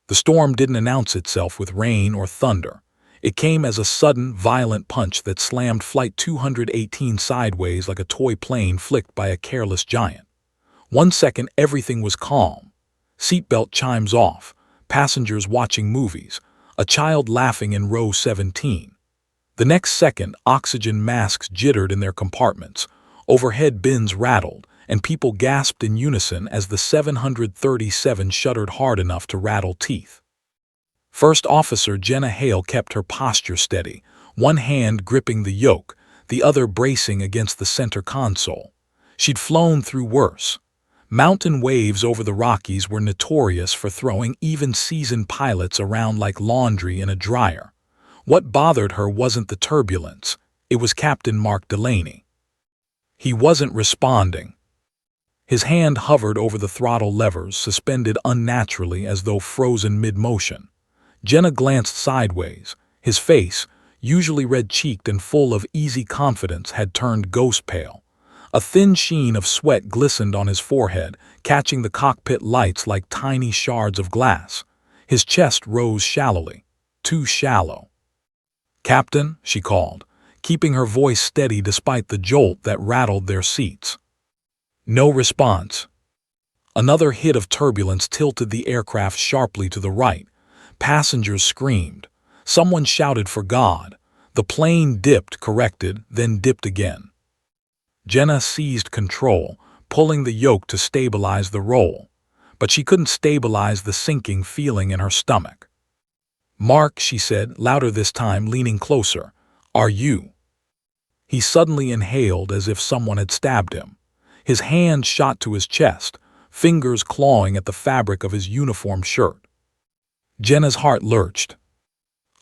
The storm didn't announce itself with rain or thunder. It came as a sudden, violent punch that slammed Flight 218 sideways like a toy plane flicked by a careless giant. 1 second, everything was calm. Seatbelt chimes off, passengers watching movies, a child laughing in row 17. The next second, oxygen masks jittered in their compartments, overhead bins rattled, and people gasped in unison as the 737 shuddered hard enough to rattle teeth. First Officer Jenna Hale kept her posture steady, one hand gripping the yoke, the other bracing against the center console. She'd flown through worse. Mountain waves over the Rockies were notorious for throwing even seasoned pilots around like laundry in a dryer. What bothered her wasn't the turbulence, it was Captain Mark Delaney. He wasn't responding. His hand hovered over the throttle levers, suspended unnaturally as though frozen mid-motion. Jenna glanced sideways. His face, usually red-cheeked and full of easy confidence, had turned ghost pale. A thin sheen of sweat glistened on his forehead, catching the cockpit lights like tiny shards of glass. His chest rose shallowly, too shallow. "Captain," she called, keeping her voice steady despite the jolt that rattled their seats. No response. Another hit of turbulence tilted the aircraft sharply to the right. Passengers screamed. Someone shouted for God. The plane dipped, corrected, then dipped again. Jenna seized control, pulling the yoke to stabilize the roll. But she couldn't stabilize the sinking feeling in her stomach. "Mark," she said, louder this time, leaning closer. "Are you?" He suddenly inhaled as if someone had stabbed him. His hand shot to his chest, fingers clawing at the fabric of his uniform shirt. Jenna's heart lurched.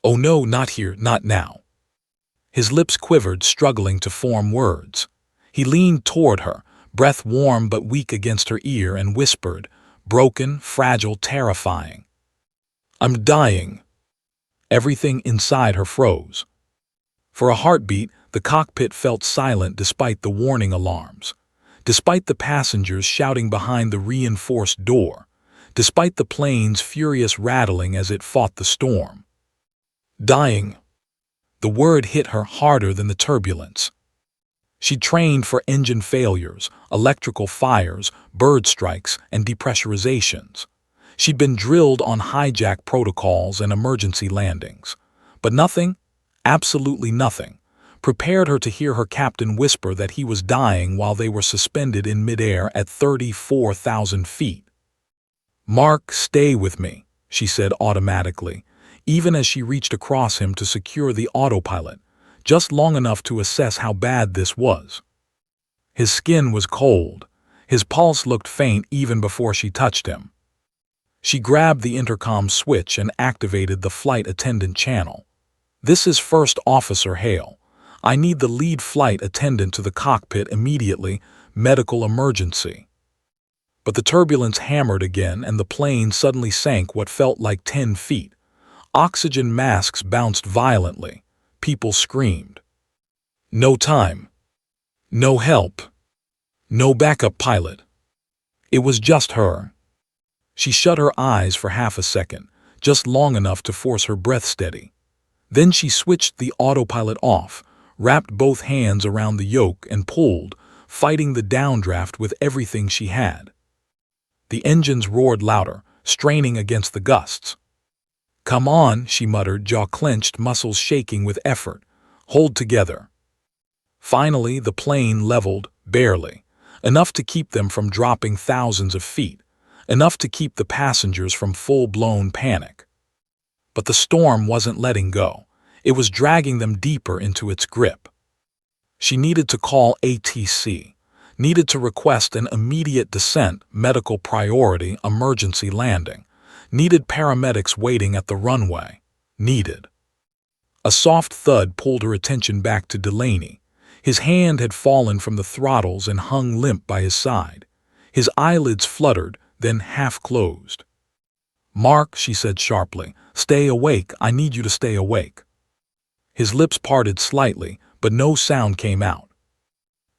"Oh no, not here, not now." His lips quivered, struggling to form words. He leaned toward her, breath warm but weak against her ear, and whispered, broken, fragile, terrifying. "I'm dying." Everything inside her froze. For a heartbeat, the cockpit felt silent despite the warning alarms. Despite the passengers shouting behind the reinforced door, despite the plane's furious rattling as it fought the storm. Dying. The word hit her harder than the turbulence. She trained for engine failures, electrical fires, bird strikes, and depressurizations. She'd been drilled on hijack protocols and emergency landings. But nothing, absolutely nothing, prepared her to hear her captain whisper that he was dying while they were suspended in midair at 34,000 feet. "Mark, stay with me," she said automatically, even as she reached across him to secure the autopilot, just long enough to assess how bad this was. His skin was cold. His pulse looked faint even before she touched him. She grabbed the intercom switch and activated the flight attendant channel. "This is First Officer Hale. I need the lead flight attendant to the cockpit immediately, medical emergency." But the turbulence hammered again and the plane suddenly sank what felt like 10 feet. Oxygen masks bounced violently. People screamed. No time. No help. No backup pilot. It was just her. She shut her eyes for half a second, just long enough to force her breath steady. Then she switched the autopilot off, wrapped both hands around the yoke and pulled, fighting the downdraft with everything she had. The engines roared louder, straining against the gusts. "Come on," she muttered, jaw clenched, muscles shaking with effort. "Hold together." Finally, the plane leveled, barely, enough to keep them from dropping thousands of feet, enough to keep the passengers from full-blown panic. But the storm wasn't letting go. It was dragging them deeper into its grip. She needed to call ATC, needed to request an immediate descent, medical priority, emergency landing, needed paramedics waiting at the runway, needed. A soft thud pulled her attention back to Delaney. His hand had fallen from the throttles and hung limp by his side. His eyelids fluttered, then half closed. "Mark," she said sharply, "stay awake. I need you to stay awake." His lips parted slightly, but no sound came out.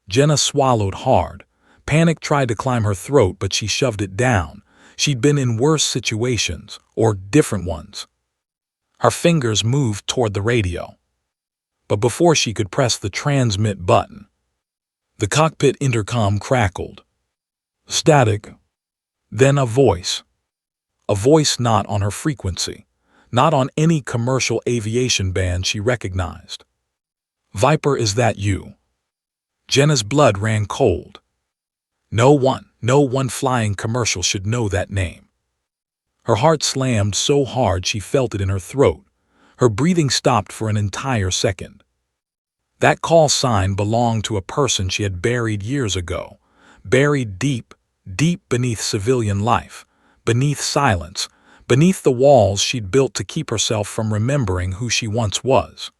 Jenna swallowed hard. Panic tried to climb her throat, but she shoved it down. She'd been in worse situations, or different ones. Her fingers moved toward the radio. But before she could press the transmit button, the cockpit intercom crackled. Static. Then a voice. A voice not on her frequency, not on any commercial aviation band she recognized. Viper, is that you? Jenna's blood ran cold. No one flying commercial should know that name. Her heart slammed so hard she felt it in her throat. Her breathing stopped for an entire second. That call sign belonged to a person she had buried years ago, buried deep, deep beneath civilian life, beneath silence, beneath the walls she'd built to keep herself from remembering who she once was.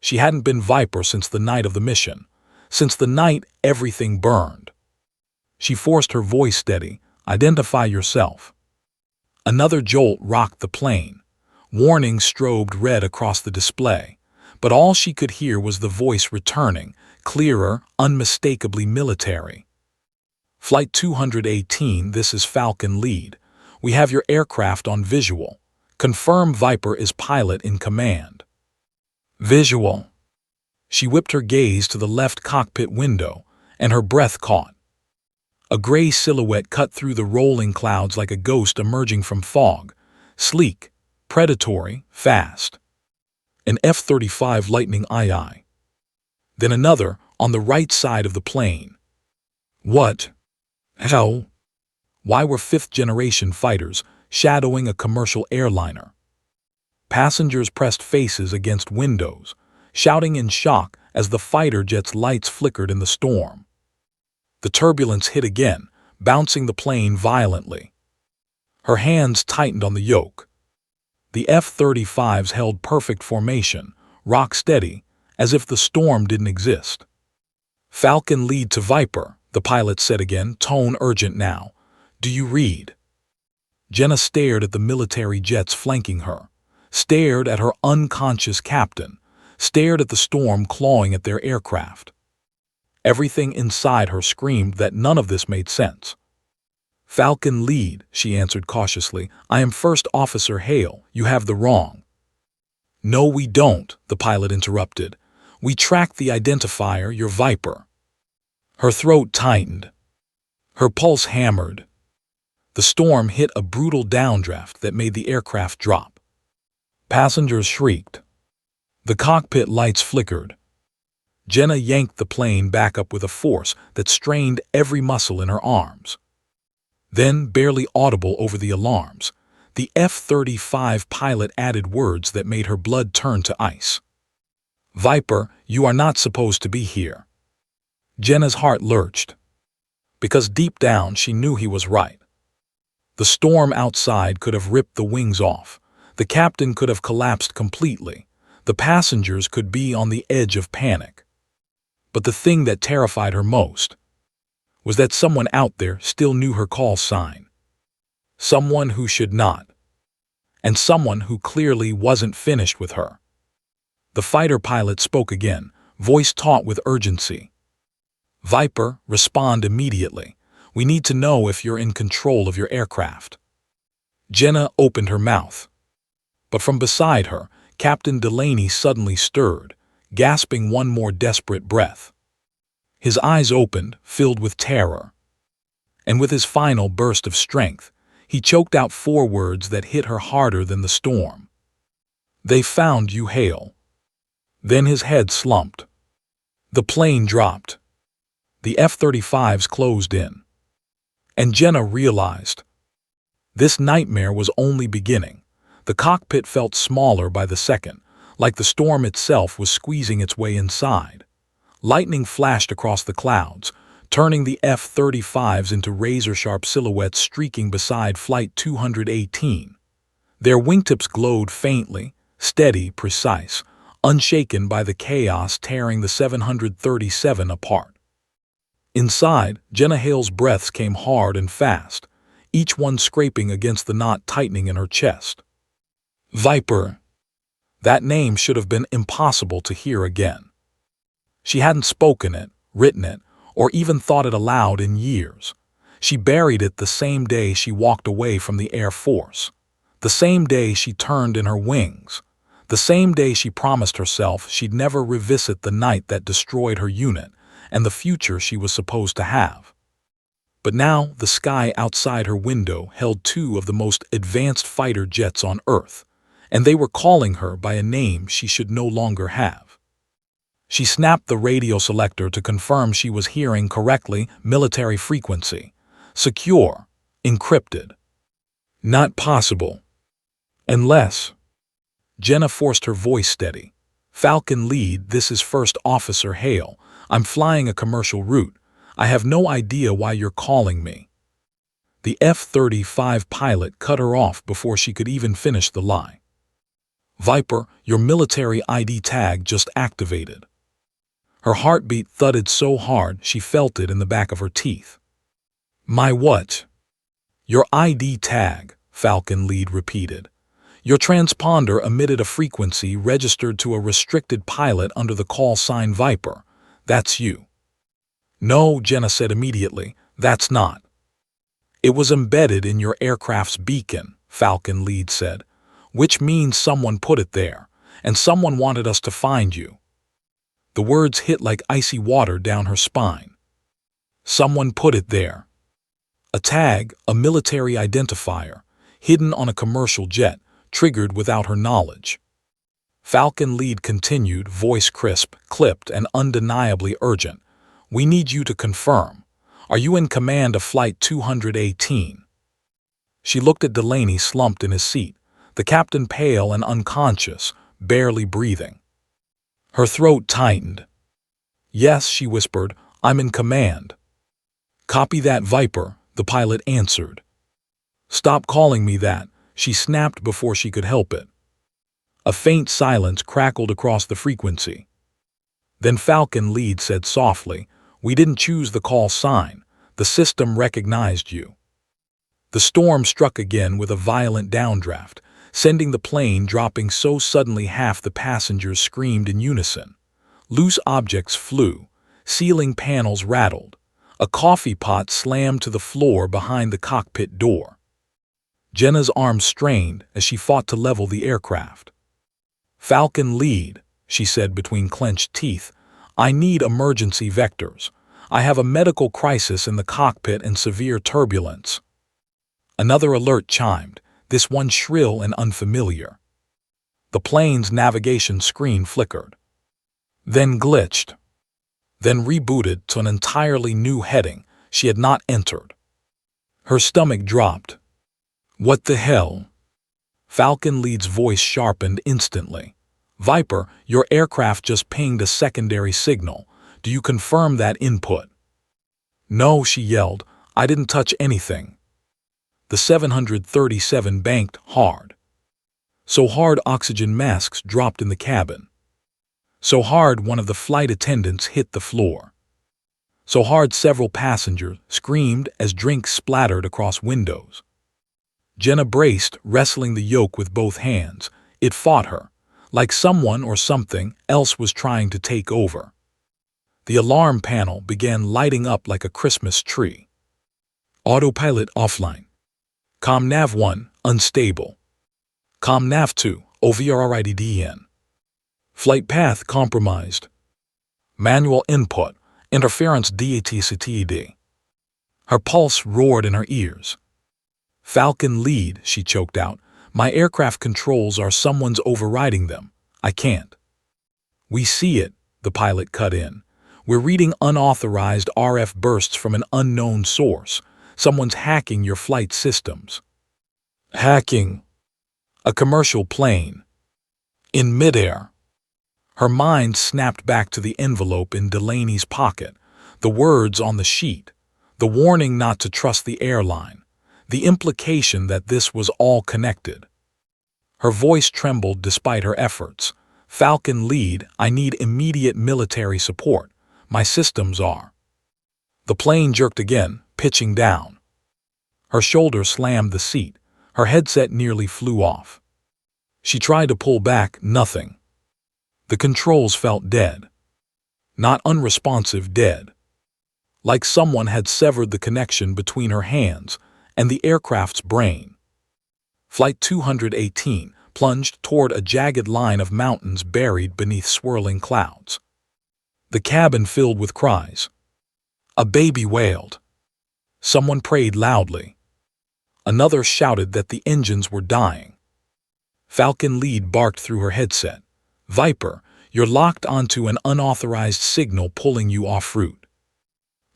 She hadn't been Viper since the night of the mission, since the night everything burned. She forced her voice steady. Identify yourself. Another jolt rocked the plane. Warning strobed red across the display, but all she could hear was the voice returning, clearer, unmistakably military. Flight 218, this is Falcon Lead. We have your aircraft on visual. Confirm Viper is pilot in command. Visual. She whipped her gaze to the left cockpit window, and her breath caught. A gray silhouette cut through the rolling clouds like a ghost emerging from fog, sleek, predatory, fast. An F-35 Lightning II. Then another on the right side of the plane. What? Hell? Why were fifth-generation fighters shadowing a commercial airliner? Passengers pressed faces against windows, shouting in shock as the fighter jet's lights flickered in the storm. The turbulence hit again, bouncing the plane violently. Her hands tightened on the yoke. The F-35s held perfect formation, rock steady, as if the storm didn't exist. Falcon Lead to Viper, the pilot said again, tone urgent now. Do you read? Jenna stared at the military jets flanking her, stared at her unconscious captain, stared at the storm clawing at their aircraft. Everything inside her screamed that none of this made sense. Falcon Lead, she answered cautiously. I am First Officer Hale. You have the wrong. No, we don't, the pilot interrupted. We tracked the identifier, your Viper. Her throat tightened. Her pulse hammered. The storm hit a brutal downdraft that made the aircraft drop. Passengers shrieked. The cockpit lights flickered. Jenna yanked the plane back up with a force that strained every muscle in her arms. Then, barely audible over the alarms, the F-35 pilot added words that made her blood turn to ice. Viper, you are not supposed to be here. Jenna's heart lurched, because deep down she knew he was right. The storm outside could have ripped the wings off. The captain could have collapsed completely. The passengers could be on the edge of panic. But the thing that terrified her most was that someone out there still knew her call sign. Someone who should not. And someone who clearly wasn't finished with her. The fighter pilot spoke again, voice taut with urgency. Viper, respond immediately. We need to know if you're in control of your aircraft. Jenna opened her mouth. But from beside her, Captain Delaney suddenly stirred, gasping one more desperate breath. His eyes opened, filled with terror. And with his final burst of strength, he choked out 4 words that hit her harder than the storm. They found you, Hale. Then his head slumped. The plane dropped. The F-35s closed in. And Jenna realized this nightmare was only beginning. The cockpit felt smaller by the second, like the storm itself was squeezing its way inside. Lightning flashed across the clouds, turning the F-35s into razor-sharp silhouettes streaking beside Flight 218. Their wingtips glowed faintly, steady, precise, unshaken by the chaos tearing the 737 apart. Inside, Jenna Hale's breaths came hard and fast, each one scraping against the knot tightening in her chest. Viper. That name should have been impossible to hear again. She hadn't spoken it, written it, or even thought it aloud in years. She buried it the same day she walked away from the Air Force, the same day she turned in her wings, the same day she promised herself she'd never revisit the night that destroyed her unit and the future she was supposed to have. But now the sky outside her window held two of the most advanced fighter jets on Earth, and they were calling her by a name she should no longer have. She snapped the radio selector to confirm she was hearing correctly. Military frequency. Secure. Encrypted. Not possible. Unless. Jenna forced her voice steady. Falcon Lead, this is First Officer Hale. I'm flying a commercial route. I have no idea why you're calling me. The F-35 pilot cut her off before she could even finish the lie. Viper, your military ID tag just activated. Her heartbeat thudded so hard she felt it in the back of her teeth. My what? Your ID tag, Falcon Lead repeated. Your transponder emitted a frequency registered to a restricted pilot under the call sign Viper. That's you. No, Jenna said immediately, that's not. It was embedded in your aircraft's beacon, Falcon Lead said, which means someone put it there, and someone wanted us to find you. The words hit like icy water down her spine. Someone put it there. A tag, a military identifier, hidden on a commercial jet, triggered without her knowledge. Falcon Lead continued, voice crisp, clipped, and undeniably urgent. We need you to confirm. Are you in command of Flight 218? She looked at Delaney slumped in his seat, the captain pale and unconscious, barely breathing. Her throat tightened. Yes, she whispered, I'm in command. Copy that, Viper, the pilot answered. Stop calling me that, she snapped before she could help it. A faint silence crackled across the frequency. Then Falcon Lead said softly, we didn't choose the call sign. The system recognized you. The storm struck again with a violent downdraft, sending the plane dropping so suddenly half the passengers screamed in unison. Loose objects flew, ceiling panels rattled. A coffee pot slammed to the floor behind the cockpit door. Jenna's arms strained as she fought to level the aircraft. Falcon Lead, she said between clenched teeth, I need emergency vectors. I have a medical crisis in the cockpit and severe turbulence. Another alert chimed, this one shrill and unfamiliar. The plane's navigation screen flickered. Then glitched. Then rebooted to an entirely new heading she had not entered. Her stomach dropped. What the hell? Falcon Lead's voice sharpened instantly. Viper, your aircraft just pinged a secondary signal. Do you confirm that input? No, she yelled. I didn't touch anything. The 737 banked hard. So hard oxygen masks dropped in the cabin. So hard one of the flight attendants hit the floor. So hard several passengers screamed as drinks splattered across windows. Jenna braced, wrestling the yoke with both hands. It fought her, like someone or something else was trying to take over. The alarm panel began lighting up like a Christmas tree. Autopilot offline. ComNav 1, unstable. ComNav 2, OVRIDDN. Flight path compromised. Manual input, interference DATCTED. Her pulse roared in her ears. Falcon Lead, she choked out. My aircraft controls are someone's overriding them. I can't. We see it, the pilot cut in. We're reading unauthorized RF bursts from an unknown source. Someone's hacking your flight systems. Hacking. A commercial plane. In midair. Her mind snapped back to the envelope in Delaney's pocket, the words on the sheet, the warning not to trust the airline, the implication that this was all connected. Her voice trembled despite her efforts. Falcon Lead, I need immediate military support. My systems are. The plane jerked again, pitching down. Her shoulder slammed the seat. Her headset nearly flew off. She tried to pull back, nothing. The controls felt dead. Not unresponsive, dead. like someone had severed the connection between her hands and the aircraft's brain. Flight 218 plunged toward a jagged line of mountains buried beneath swirling clouds. The cabin filled with cries. A baby wailed. Someone prayed loudly. Another shouted that the engines were dying. Falcon Lead barked through her headset. "Viper, you're locked onto an unauthorized signal pulling you off route."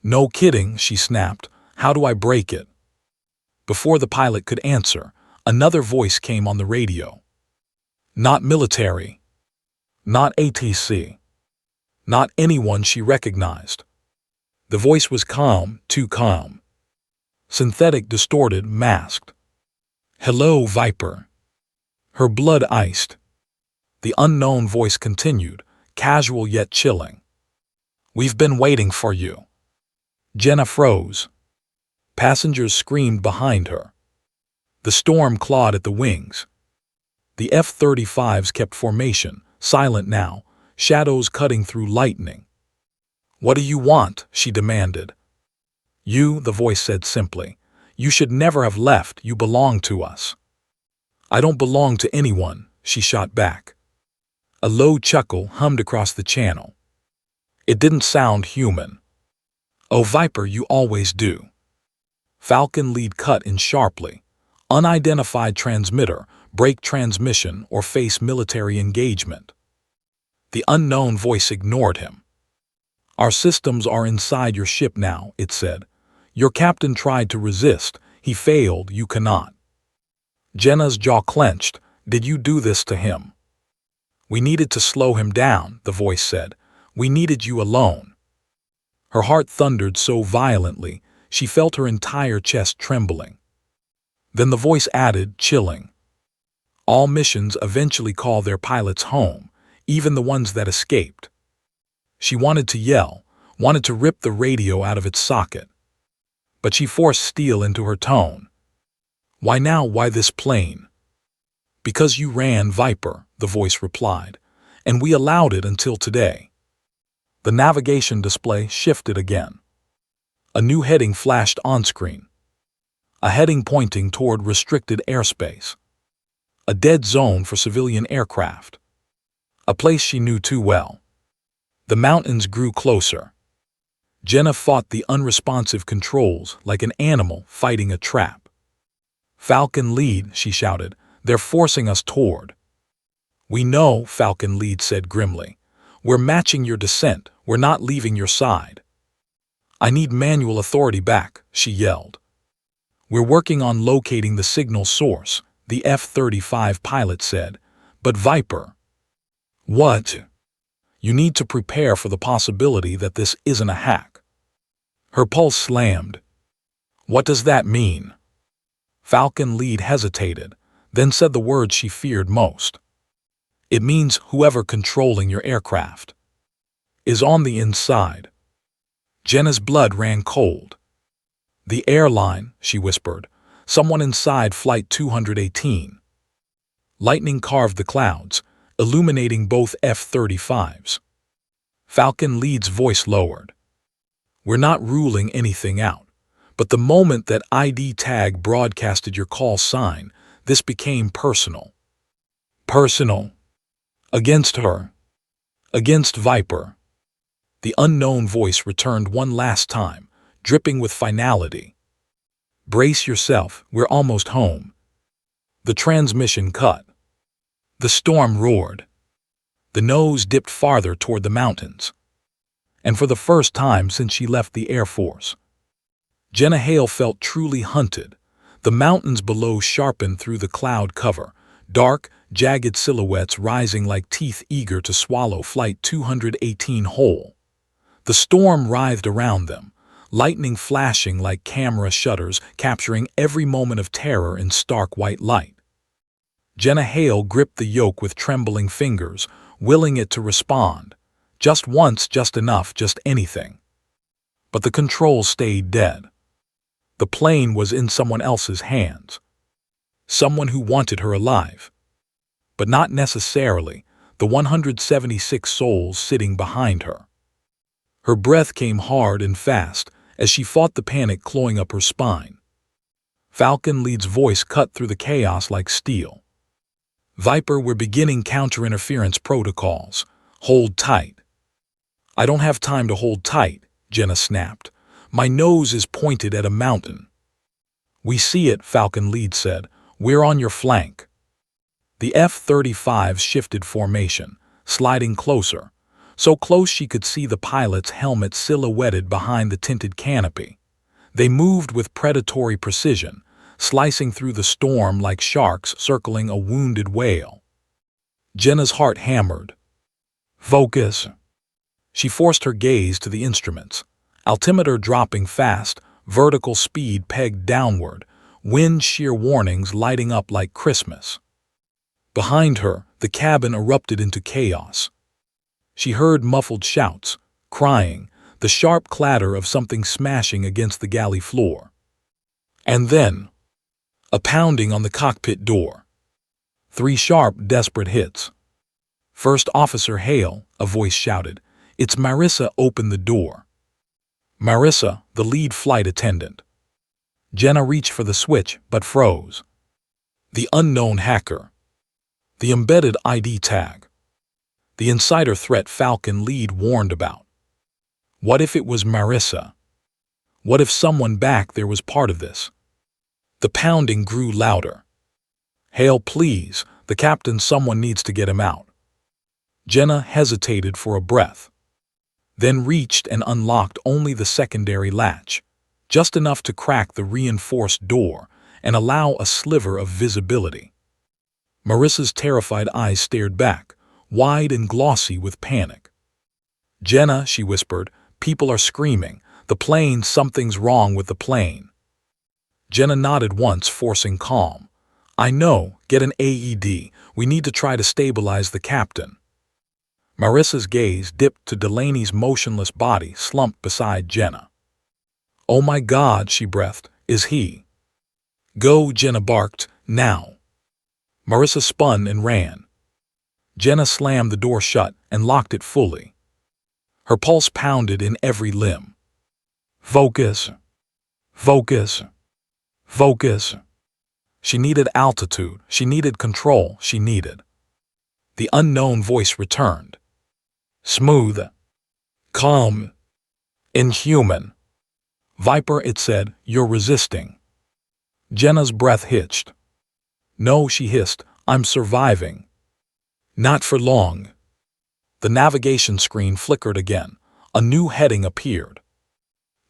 "No kidding," she snapped. "How do I break it?" Before the pilot could answer, another voice came on the radio. Not military. Not ATC. Not anyone she recognized. The voice was calm, too calm. Synthetic, distorted, masked. "Hello, Viper." Her blood iced. The unknown voice continued, casual yet chilling. "We've been waiting for you." Jenna froze. Passengers screamed behind her. The storm clawed at the wings. The F-35s kept formation, silent now, shadows cutting through lightning. "What do you want?" she demanded. "You," the voice said simply. "You should never have left. You belong to us." "I don't belong to anyone," she shot back. A low chuckle hummed across the channel. It didn't sound human. "Oh, Viper, you always do." Falcon Lead cut in sharply. "Unidentified transmitter, break transmission, or face military engagement." The unknown voice ignored him. "Our systems are inside your ship now," it said. "Your captain tried to resist. He failed. You cannot." Jenna's jaw clenched. "Did you do this to him?" "We needed to slow him down," the voice said. "We needed you alone." Her heart thundered so violently, she felt her entire chest trembling. Then the voice added, chilling, "All missions eventually call their pilots home, even the ones that escaped." She wanted to yell, wanted to rip the radio out of its socket. But she forced steel into her tone. "Why now? Why this plane?" "Because you ran, Viper," the voice replied, "and we allowed it until today." The navigation display shifted again. A new heading flashed on-screen. A heading pointing toward restricted airspace. A dead zone for civilian aircraft. A place she knew too well. The mountains grew closer. Jenna fought the unresponsive controls like an animal fighting a trap. "Falcon Lead," she shouted. "They're forcing us toward." "We know," Falcon Lead said grimly. "We're matching your descent. We're not leaving your side." "I need manual authority back," she yelled. "We're working on locating the signal source," the F-35 pilot said. "But Viper." "What?" "You need to prepare for the possibility that this isn't a hack." Her pulse slammed. "What does that mean?" Falcon Lead hesitated, then said the words she feared most. "It means whoever controlling your aircraft is on the inside." Jenna's blood ran cold. "The airline," she whispered. "Someone inside Flight 218. Lightning carved the clouds, illuminating both F-35s. Falcon Lead's voice lowered. "We're not ruling anything out, but the moment that ID tag broadcasted your call sign, this became personal." "Personal?" "Against her. Against Viper." The unknown voice returned one last time, dripping with finality. "Brace yourself, we're almost home." The transmission cut. The storm roared. The nose dipped farther toward the mountains. And for the first time since she left the Air Force, Jenna Hale felt truly hunted. The mountains below sharpened through the cloud cover, dark, jagged silhouettes rising like teeth eager to swallow Flight 218 whole. The storm writhed around them, lightning flashing like camera shutters, capturing every moment of terror in stark white light. Jenna Hale gripped the yoke with trembling fingers, willing it to respond. Just once, just enough, just anything. But the controls stayed dead. The plane was in someone else's hands. Someone who wanted her alive. But not necessarily the 176 souls sitting behind her. Her breath came hard and fast, as she fought the panic clawing up her spine. Falcon Lead's voice cut through the chaos like steel. "Viper, we're beginning counterinterference protocols. Hold tight." "I don't have time to hold tight," Jenna snapped. "My nose is pointed at a mountain." "We see it," Falcon Lead said. "We're on your flank." The F-35s shifted formation, sliding closer, so close she could see the pilot's helmet silhouetted behind the tinted canopy. They moved with predatory precision, slicing through the storm like sharks circling a wounded whale. Jenna's heart hammered. "Focus." She forced her gaze to the instruments. Altimeter dropping fast, vertical speed pegged downward, wind shear warnings lighting up like Christmas. Behind her, the cabin erupted into chaos. She heard muffled shouts, crying, the sharp clatter of something smashing against the galley floor. And then, a pounding on the cockpit door. 3 sharp, desperate hits. "First Officer Hale," a voice shouted. "It's Marissa, open the door." Marissa, the lead flight attendant. Jenna reached for the switch, but froze. The unknown hacker. The embedded ID tag. The insider threat Falcon Lead warned about. What if it was Marissa? What if someone back there was part of this? The pounding grew louder. "Hale, please, the captain, someone needs to get him out." Jenna hesitated for a breath, then reached and unlocked only the secondary latch, just enough to crack the reinforced door and allow a sliver of visibility. Marissa's terrified eyes stared back, wide and glossy with panic. "Jenna," she whispered, "people are screaming. The plane, something's wrong with the plane." Jenna nodded once, forcing calm. "I know, get an AED. We need to try to stabilize the captain." Marissa's gaze dipped to Delaney's motionless body slumped beside Jenna. "Oh my God," she breathed, "is he?" "Go," Jenna barked, "now." Marissa spun and ran. Jenna slammed the door shut and locked it fully. Her pulse pounded in every limb. "Focus. Focus. Focus." She needed altitude, she needed control, she needed. The unknown voice returned. "Smooth. Calm. Inhuman." "Viper," it said, "you're resisting." Jenna's breath hitched. "No," she hissed, "I'm surviving." "Not for long." The navigation screen flickered again. A new heading appeared.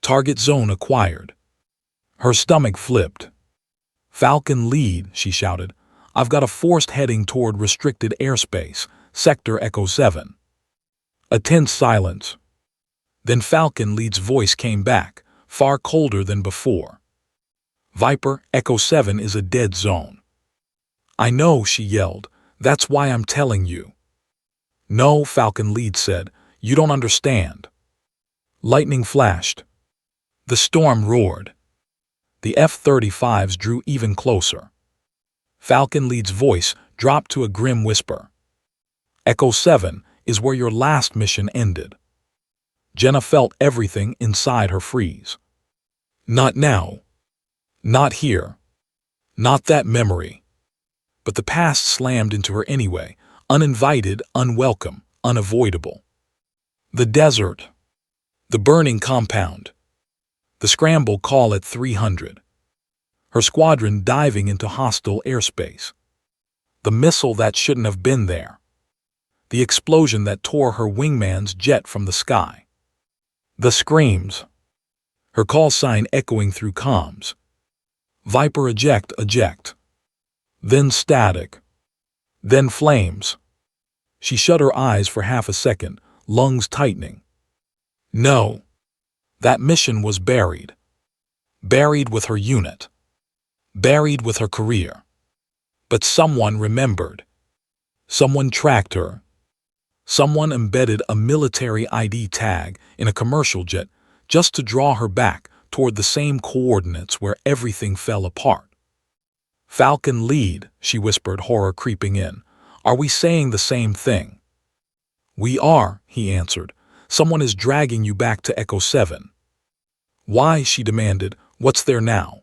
"Target zone acquired." Her stomach flipped. "Falcon Lead," she shouted. "I've got a forced heading toward restricted airspace, Sector Echo 7. A tense silence. Then Falcon Lead's voice came back, far colder than before. "Viper, Echo 7 is a dead zone." "I know," she yelled. "That's why I'm telling you." "No," Falcon Lead said. "You don't understand." Lightning flashed. The storm roared. The F-35s drew even closer. Falcon Lead's voice dropped to a grim whisper. "Echo 7 is where your last mission ended." Jenna felt everything inside her freeze. Not now. Not here. Not that memory. But the past slammed into her anyway, uninvited, unwelcome, unavoidable. The desert. The burning compound. The scramble call at 300. Her squadron diving into hostile airspace. The missile that shouldn't have been there. The explosion that tore her wingman's jet from the sky. The screams. Her call sign echoing through comms. "Viper, eject, eject." Then static. Then flames. She shut her eyes for half a second, lungs tightening. No. That mission was buried. Buried with her unit. Buried with her career. But someone remembered. Someone tracked her. Someone embedded a military ID tag in a commercial jet just to draw her back toward the same coordinates where everything fell apart. "Falcon Lead," she whispered, horror creeping in. "Are we saying the same thing?" "We are," he answered. "Someone is dragging you back to Echo 7. Why? She demanded. What's there now?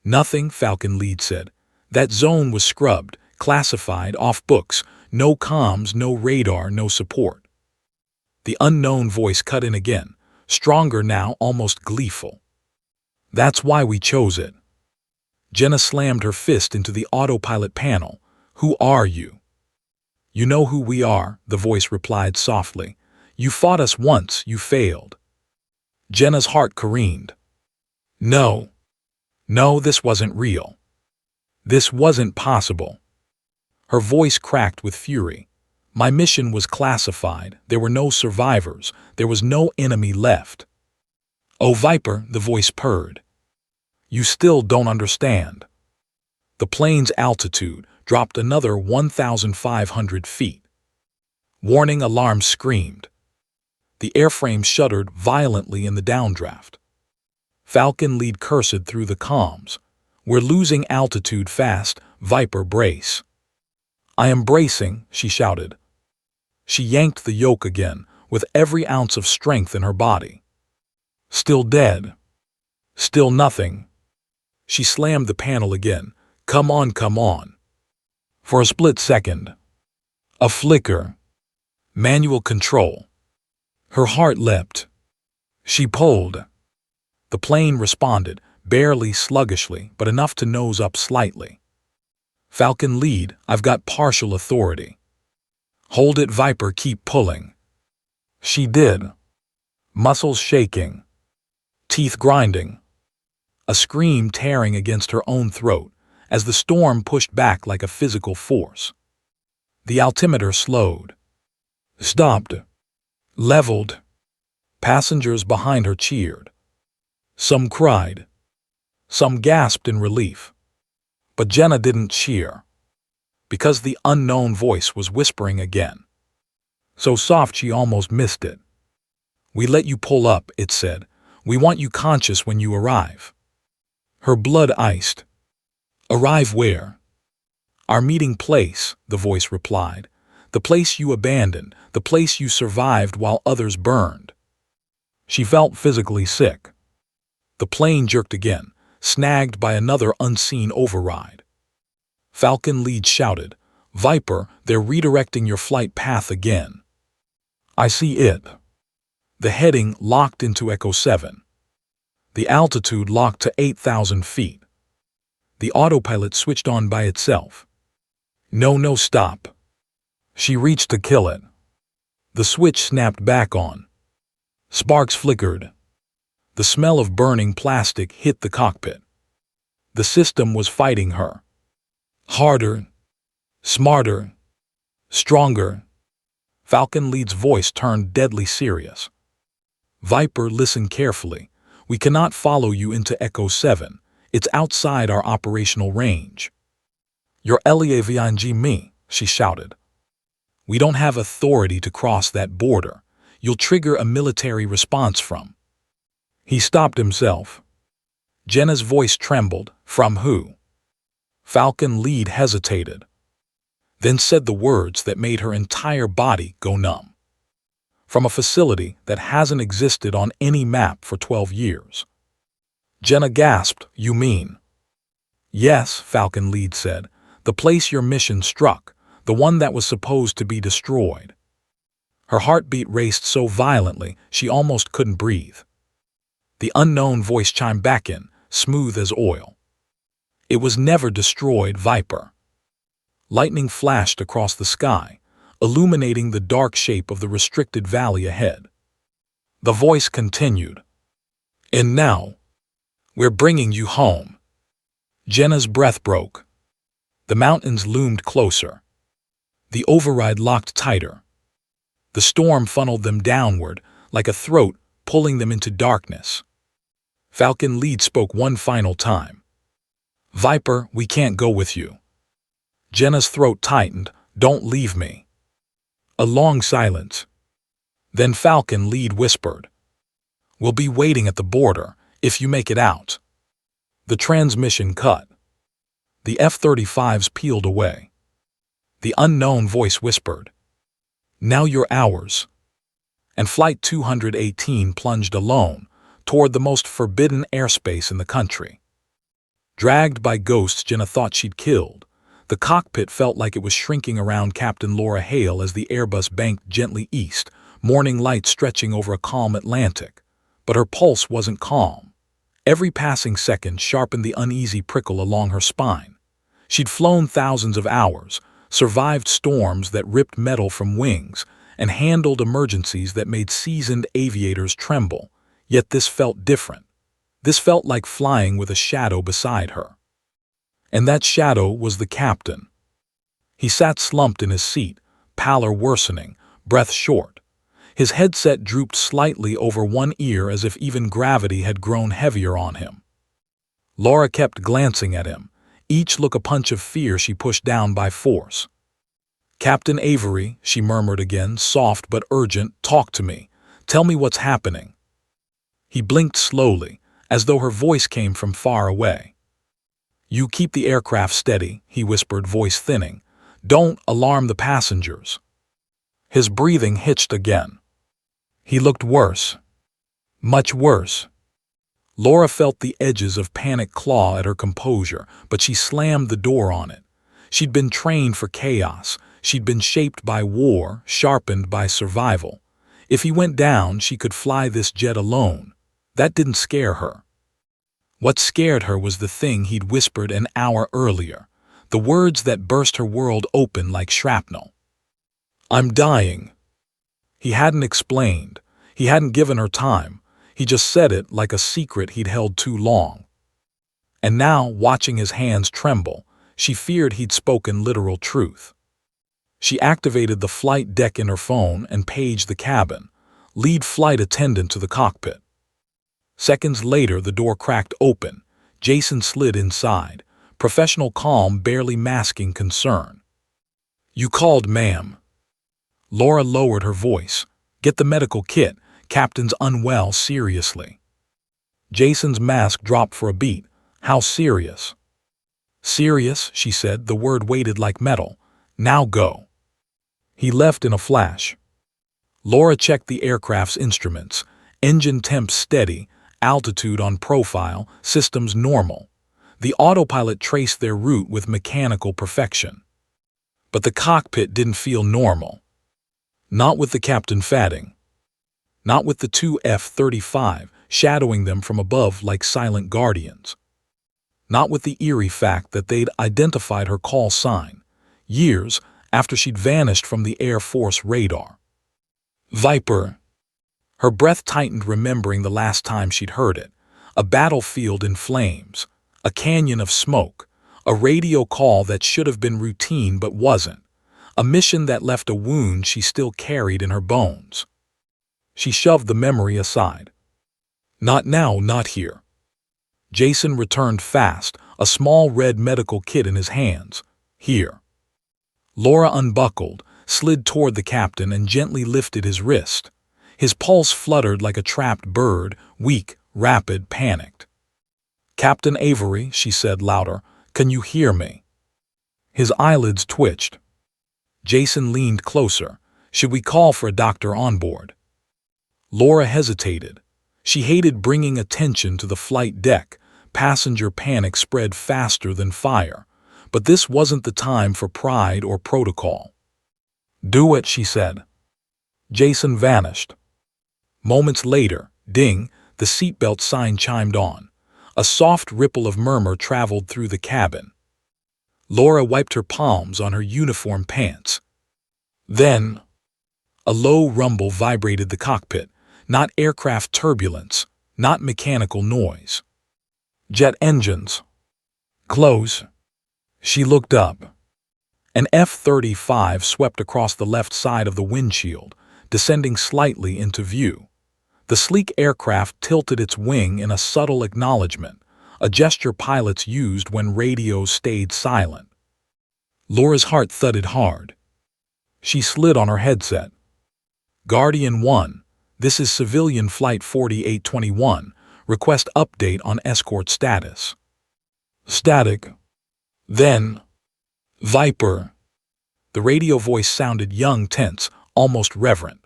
Nothing, Falcon Lead said. That zone was scrubbed, classified, off books. No comms, no radar, no support. The unknown voice cut in again, stronger now, almost gleeful. That's why we chose it. Jenna slammed her fist into the autopilot panel. Who are you? You know who we are, the voice replied softly. You fought us once, you failed. Jenna's heart careened. No. No, this wasn't real. This wasn't possible. Her voice cracked with fury. My mission was classified. There were no survivors. There was no enemy left. Oh, Viper, the voice purred. You still don't understand. The plane's altitude dropped another 1,500 feet. Warning alarm screamed. The airframe shuddered violently in the downdraft. Falcon Lead cursed through the comms. We're losing altitude fast, Viper, brace. I am bracing, she shouted. She yanked the yoke again, with every ounce of strength in her body. Still dead. Still nothing. She slammed the panel again. Come on, come on. For a split second. A flicker. Manual control. Her heart leapt. She pulled. The plane responded, barely, sluggishly, but enough to nose up slightly. Falcon Lead, I've got partial authority. Hold it, Viper, keep pulling. She did. Muscles shaking. Teeth grinding. A scream tearing against her own throat as the storm pushed back like a physical force. The altimeter slowed. Stopped. Leveled. Passengers behind her cheered. Some cried. Some gasped in relief. But Jenna didn't cheer. Because the unknown voice was whispering again. So soft she almost missed it. We let you pull up, it said. We want you conscious when you arrive. Her blood iced. Arrive where? Our meeting place, the voice replied. The place you abandoned, the place you survived while others burned. She felt physically sick. The plane jerked again, snagged by another unseen override. Falcon Lead shouted, Viper, they're redirecting your flight path again. I see it. The heading locked into Echo 7. The altitude locked to 8,000 feet. The autopilot switched on by itself. No, stop. She reached to kill it. The switch snapped back on. Sparks flickered. The smell of burning plastic hit the cockpit. The system was fighting her. Harder. Smarter. Stronger. Falcon Lead's voice turned deadly serious. Viper, listen carefully. We cannot follow you into Echo 7. It's outside our operational range. You're LEAVING me, she shouted. We don't have authority to cross that border. You'll trigger a military response from. He stopped himself. Jenna's voice trembled. From who? Falcon Lead hesitated. Then said the words that made her entire body go numb. From a facility that hasn't existed on any map for 12 years. Jenna gasped, You mean? Yes, Falcon Lead said. The place your mission struck, the one that was supposed to be destroyed. Her heartbeat raced so violently she almost couldn't breathe. The unknown voice chimed back in, smooth as oil. It was never destroyed, Viper. Lightning flashed across the sky, illuminating the dark shape of the restricted valley ahead. The voice continued. And now, we're bringing you home. Jenna's breath broke. The mountains loomed closer. The override locked tighter. The storm funneled them downward, like a throat pulling them into darkness. Falcon Lead spoke one final time. Viper, we can't go with you. Jenna's throat tightened. Don't leave me. A long silence. Then Falcon Lead whispered. We'll be waiting at the border, if you make it out. The transmission cut. The F-35s peeled away. The unknown voice whispered. Now you're ours. And Flight 218 plunged alone, toward the most forbidden airspace in the country. Dragged by ghosts Jenna thought she'd killed, the cockpit felt like it was shrinking around Captain Laura Hale as the Airbus banked gently east, morning light stretching over a calm Atlantic. But her pulse wasn't calm. Every passing second sharpened the uneasy prickle along her spine. She'd flown thousands of hours, survived storms that ripped metal from wings, and handled emergencies that made seasoned aviators tremble. Yet this felt different. This felt like flying with a shadow beside her. And that shadow was the captain. He sat slumped in his seat, pallor worsening, breath short. His headset drooped slightly over one ear as if even gravity had grown heavier on him. Laura kept glancing at him, each look a punch of fear she pushed down by force. "Captain Avery," she murmured again, soft but urgent, "talk to me. Tell me what's happening." He blinked slowly, as though her voice came from far away. "You keep the aircraft steady," he whispered, voice thinning. "Don't alarm the passengers." His breathing hitched again. He looked worse. Much worse. Laura felt the edges of panic claw at her composure, but she slammed the door on it. She'd been trained for chaos. She'd been shaped by war, sharpened by survival. If he went down, she could fly this jet alone. That didn't scare her. What scared her was the thing he'd whispered an hour earlier, the words that burst her world open like shrapnel. "I'm dying." He hadn't explained. He hadn't given her time. He just said it like a secret he'd held too long. And now, watching his hands tremble, she feared he'd spoken literal truth. She activated the flight deck in her phone and paged the cabin, lead flight attendant to the cockpit. Seconds later, the door cracked open. Jason slid inside, professional calm barely masking concern. "You called, ma'am." Laura lowered her voice. "Get the medical kit. Captain's unwell, seriously." Jason's mask dropped for a beat. "How serious?" "Serious," she said, the word weighted like metal. "Now go." He left in a flash. Laura checked the aircraft's instruments. Engine temp steady, altitude on profile, systems normal. The autopilot traced their route with mechanical perfection. But the cockpit didn't feel normal. Not with the captain fatting. Not with the two F-35 shadowing them from above like silent guardians. Not with the eerie fact that they'd identified her call sign, years after she'd vanished from the Air Force radar. "Viper." Her breath tightened, remembering the last time she'd heard it. A battlefield in flames, a canyon of smoke, a radio call that should have been routine but wasn't, a mission that left a wound she still carried in her bones. She shoved the memory aside. Not now, not here. Jason returned fast, a small red medical kit in his hands. "Here." Laura unbuckled, slid toward the captain and gently lifted his wrist. His pulse fluttered like a trapped bird, weak, rapid, panicked. "Captain Avery," she said louder, "can you hear me?" His eyelids twitched. Jason leaned closer. "Should we call for a doctor on board?" Laura hesitated. She hated bringing attention to the flight deck. Passenger panic spread faster than fire. But this wasn't the time for pride or protocol. "Do it," she said. Jason vanished. Moments later, ding, the seatbelt sign chimed on. A soft ripple of murmur traveled through the cabin. Laura wiped her palms on her uniform pants. Then, a low rumble vibrated the cockpit, not aircraft turbulence, not mechanical noise. Jet engines. Close. She looked up. An F-35 swept across the left side of the windshield, descending slightly into view. The sleek aircraft tilted its wing in a subtle acknowledgement, a gesture pilots used when radios stayed silent. Laura's heart thudded hard. She slid on her headset. "Guardian 1, this is civilian flight 4821. Request update on escort status." "Static." Then, "Viper." The radio voice sounded young, tense, almost reverent.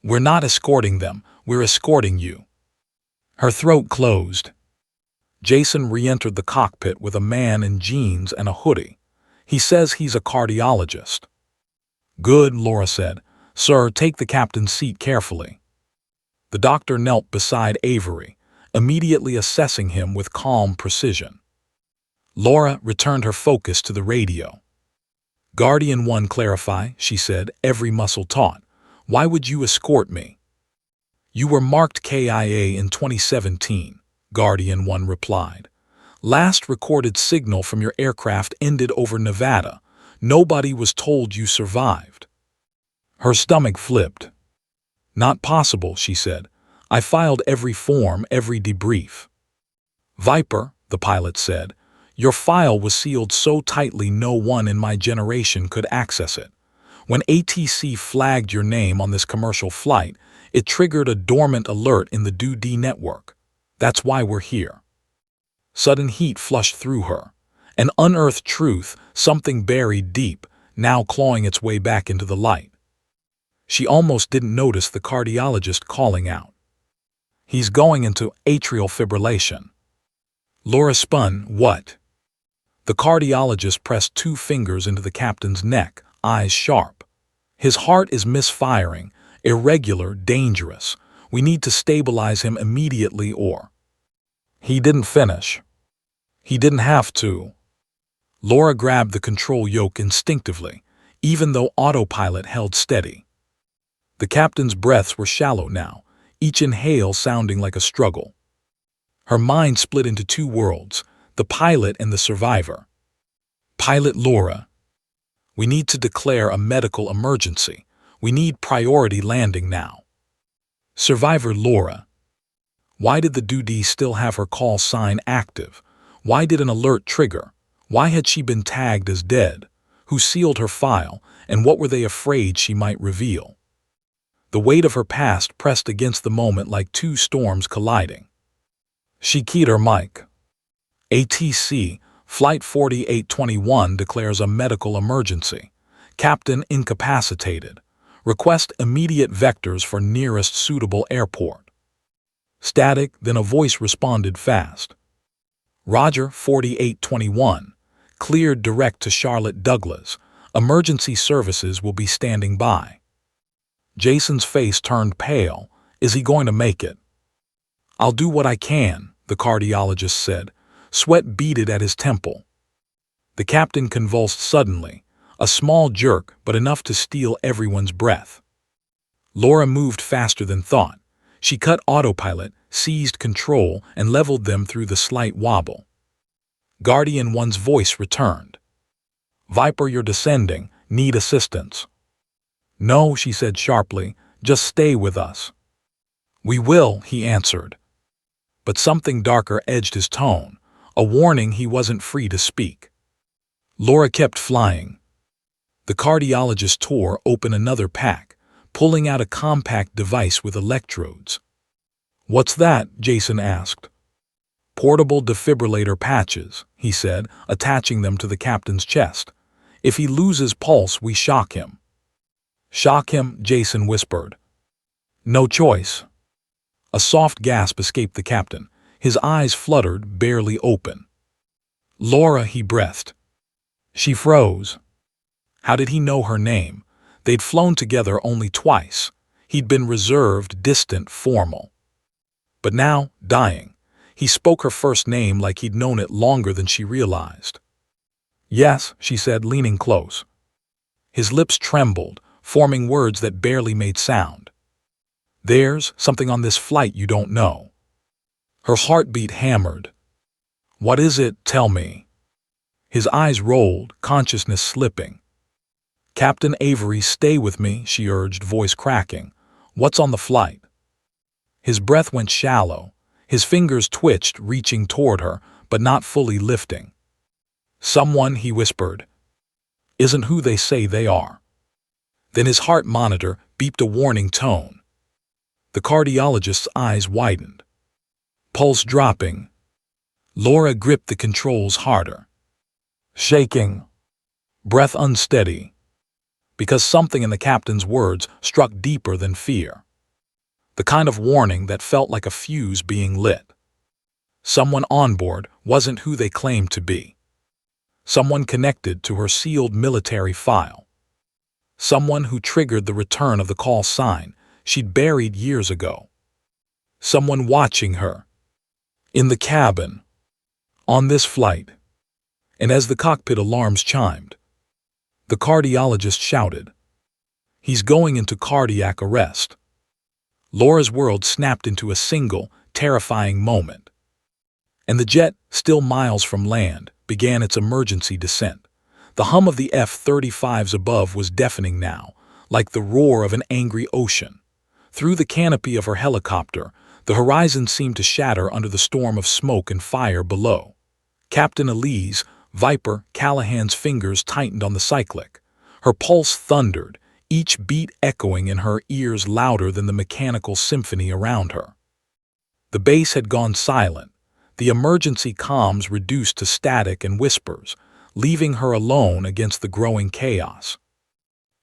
"We're not escorting them, we're escorting you." Her throat closed. Jason re-entered the cockpit with a man in jeans and a hoodie. He says he's a cardiologist. Good, Laura said. Sir, take the captain's seat carefully. The doctor knelt beside Avery, immediately assessing him with calm precision. Laura returned her focus to the radio. Guardian 1, clarify, she said, every muscle taut. Why would you escort me? You were marked KIA in 2017, Guardian 1 replied. Last recorded signal from your aircraft ended over Nevada. Nobody was told you survived. Her stomach flipped. Not possible, she said. I filed every form, every debrief. Viper, the pilot said, your file was sealed so tightly no one in my generation could access it. When ATC flagged your name on this commercial flight, it triggered a dormant alert in the DoD network. That's why we're here. Sudden heat flushed through her. An unearthed truth, something buried deep, now clawing its way back into the light. She almost didn't notice the cardiologist calling out. He's going into atrial fibrillation. Laura spun. What? The cardiologist pressed 2 fingers into the captain's neck, eyes sharp. His heart is misfiring, irregular, dangerous. We need to stabilize him immediately or... He didn't finish. He didn't have to. Laura grabbed the control yoke instinctively, even though autopilot held steady. The captain's breaths were shallow now, each inhale sounding like a struggle. Her mind split into 2 worlds, the pilot and the survivor. Pilot Laura. We need to declare a medical emergency. We need priority landing now. Survivor Laura. Why did the DoD still have her call sign active? Why did an alert trigger? Why had she been tagged as dead? Who sealed her file, and what were they afraid she might reveal? The weight of her past pressed against the moment like 2 storms colliding. She keyed her mic. ATC, Flight 4821 declares a medical emergency. Captain incapacitated. Request immediate vectors for nearest suitable airport. Static, then a voice responded fast. Roger, 4821. Cleared direct to Charlotte Douglas. Emergency services will be standing by. Jason's face turned pale. Is he going to make it? I'll do what I can, the cardiologist said. Sweat beaded at his temple. The captain convulsed suddenly, a small jerk but enough to steal everyone's breath. Laura moved faster than thought. She cut autopilot, seized control, and leveled them through the slight wobble. Guardian 1's voice returned. Viper, you're descending. Need assistance. No, she said sharply. Just stay with us. We will, he answered. But something darker edged his tone, a warning he wasn't free to speak. Laura kept flying. The cardiologist tore open another pack, pulling out a compact device with electrodes. What's that? Jason asked. Portable defibrillator patches, he said, attaching them to the captain's chest. If he loses pulse, we shock him. Shock him, Jason whispered. No choice. A soft gasp escaped the captain. His eyes fluttered, barely open. Laura, he breathed. She froze. How did he know her name? They'd flown together only twice. He'd been reserved, distant, formal. But now, dying, he spoke her first name like he'd known it longer than she realized. Yes, she said, leaning close. His lips trembled, forming words that barely made sound. There's something on this flight you don't know. Her heartbeat hammered. What is it? Tell me. His eyes rolled, consciousness slipping. Captain Avery, stay with me, she urged, voice cracking. What's on the flight? His breath went shallow. His fingers twitched, reaching toward her, but not fully lifting. Someone, he whispered, isn't who they say they are. Then his heart monitor beeped a warning tone. The cardiologist's eyes widened. Pulse dropping. Laura gripped the controls harder. Shaking. Breath unsteady. Because something in the captain's words struck deeper than fear. the kind of warning that felt like a fuse being lit. Someone on board wasn't who they claimed to be. Someone connected to her sealed military file. Someone who triggered the return of the call sign she'd buried years ago. Someone watching her. In the cabin. On this flight. And as the cockpit alarms chimed, the cardiologist shouted, "He's going into cardiac arrest." Laura's world snapped into a single, terrifying moment. And the jet, still miles from land, began its emergency descent. The hum of the F-35s above was deafening now, like the roar of an angry ocean. Through the canopy of her helicopter, the horizon seemed to shatter under the storm of smoke and fire below. Captain Elise, Viper Callahan's fingers tightened on the cyclic. Her pulse thundered, each beat echoing in her ears louder than the mechanical symphony around her. The base had gone silent, the emergency comms reduced to static and whispers, leaving her alone against the growing chaos.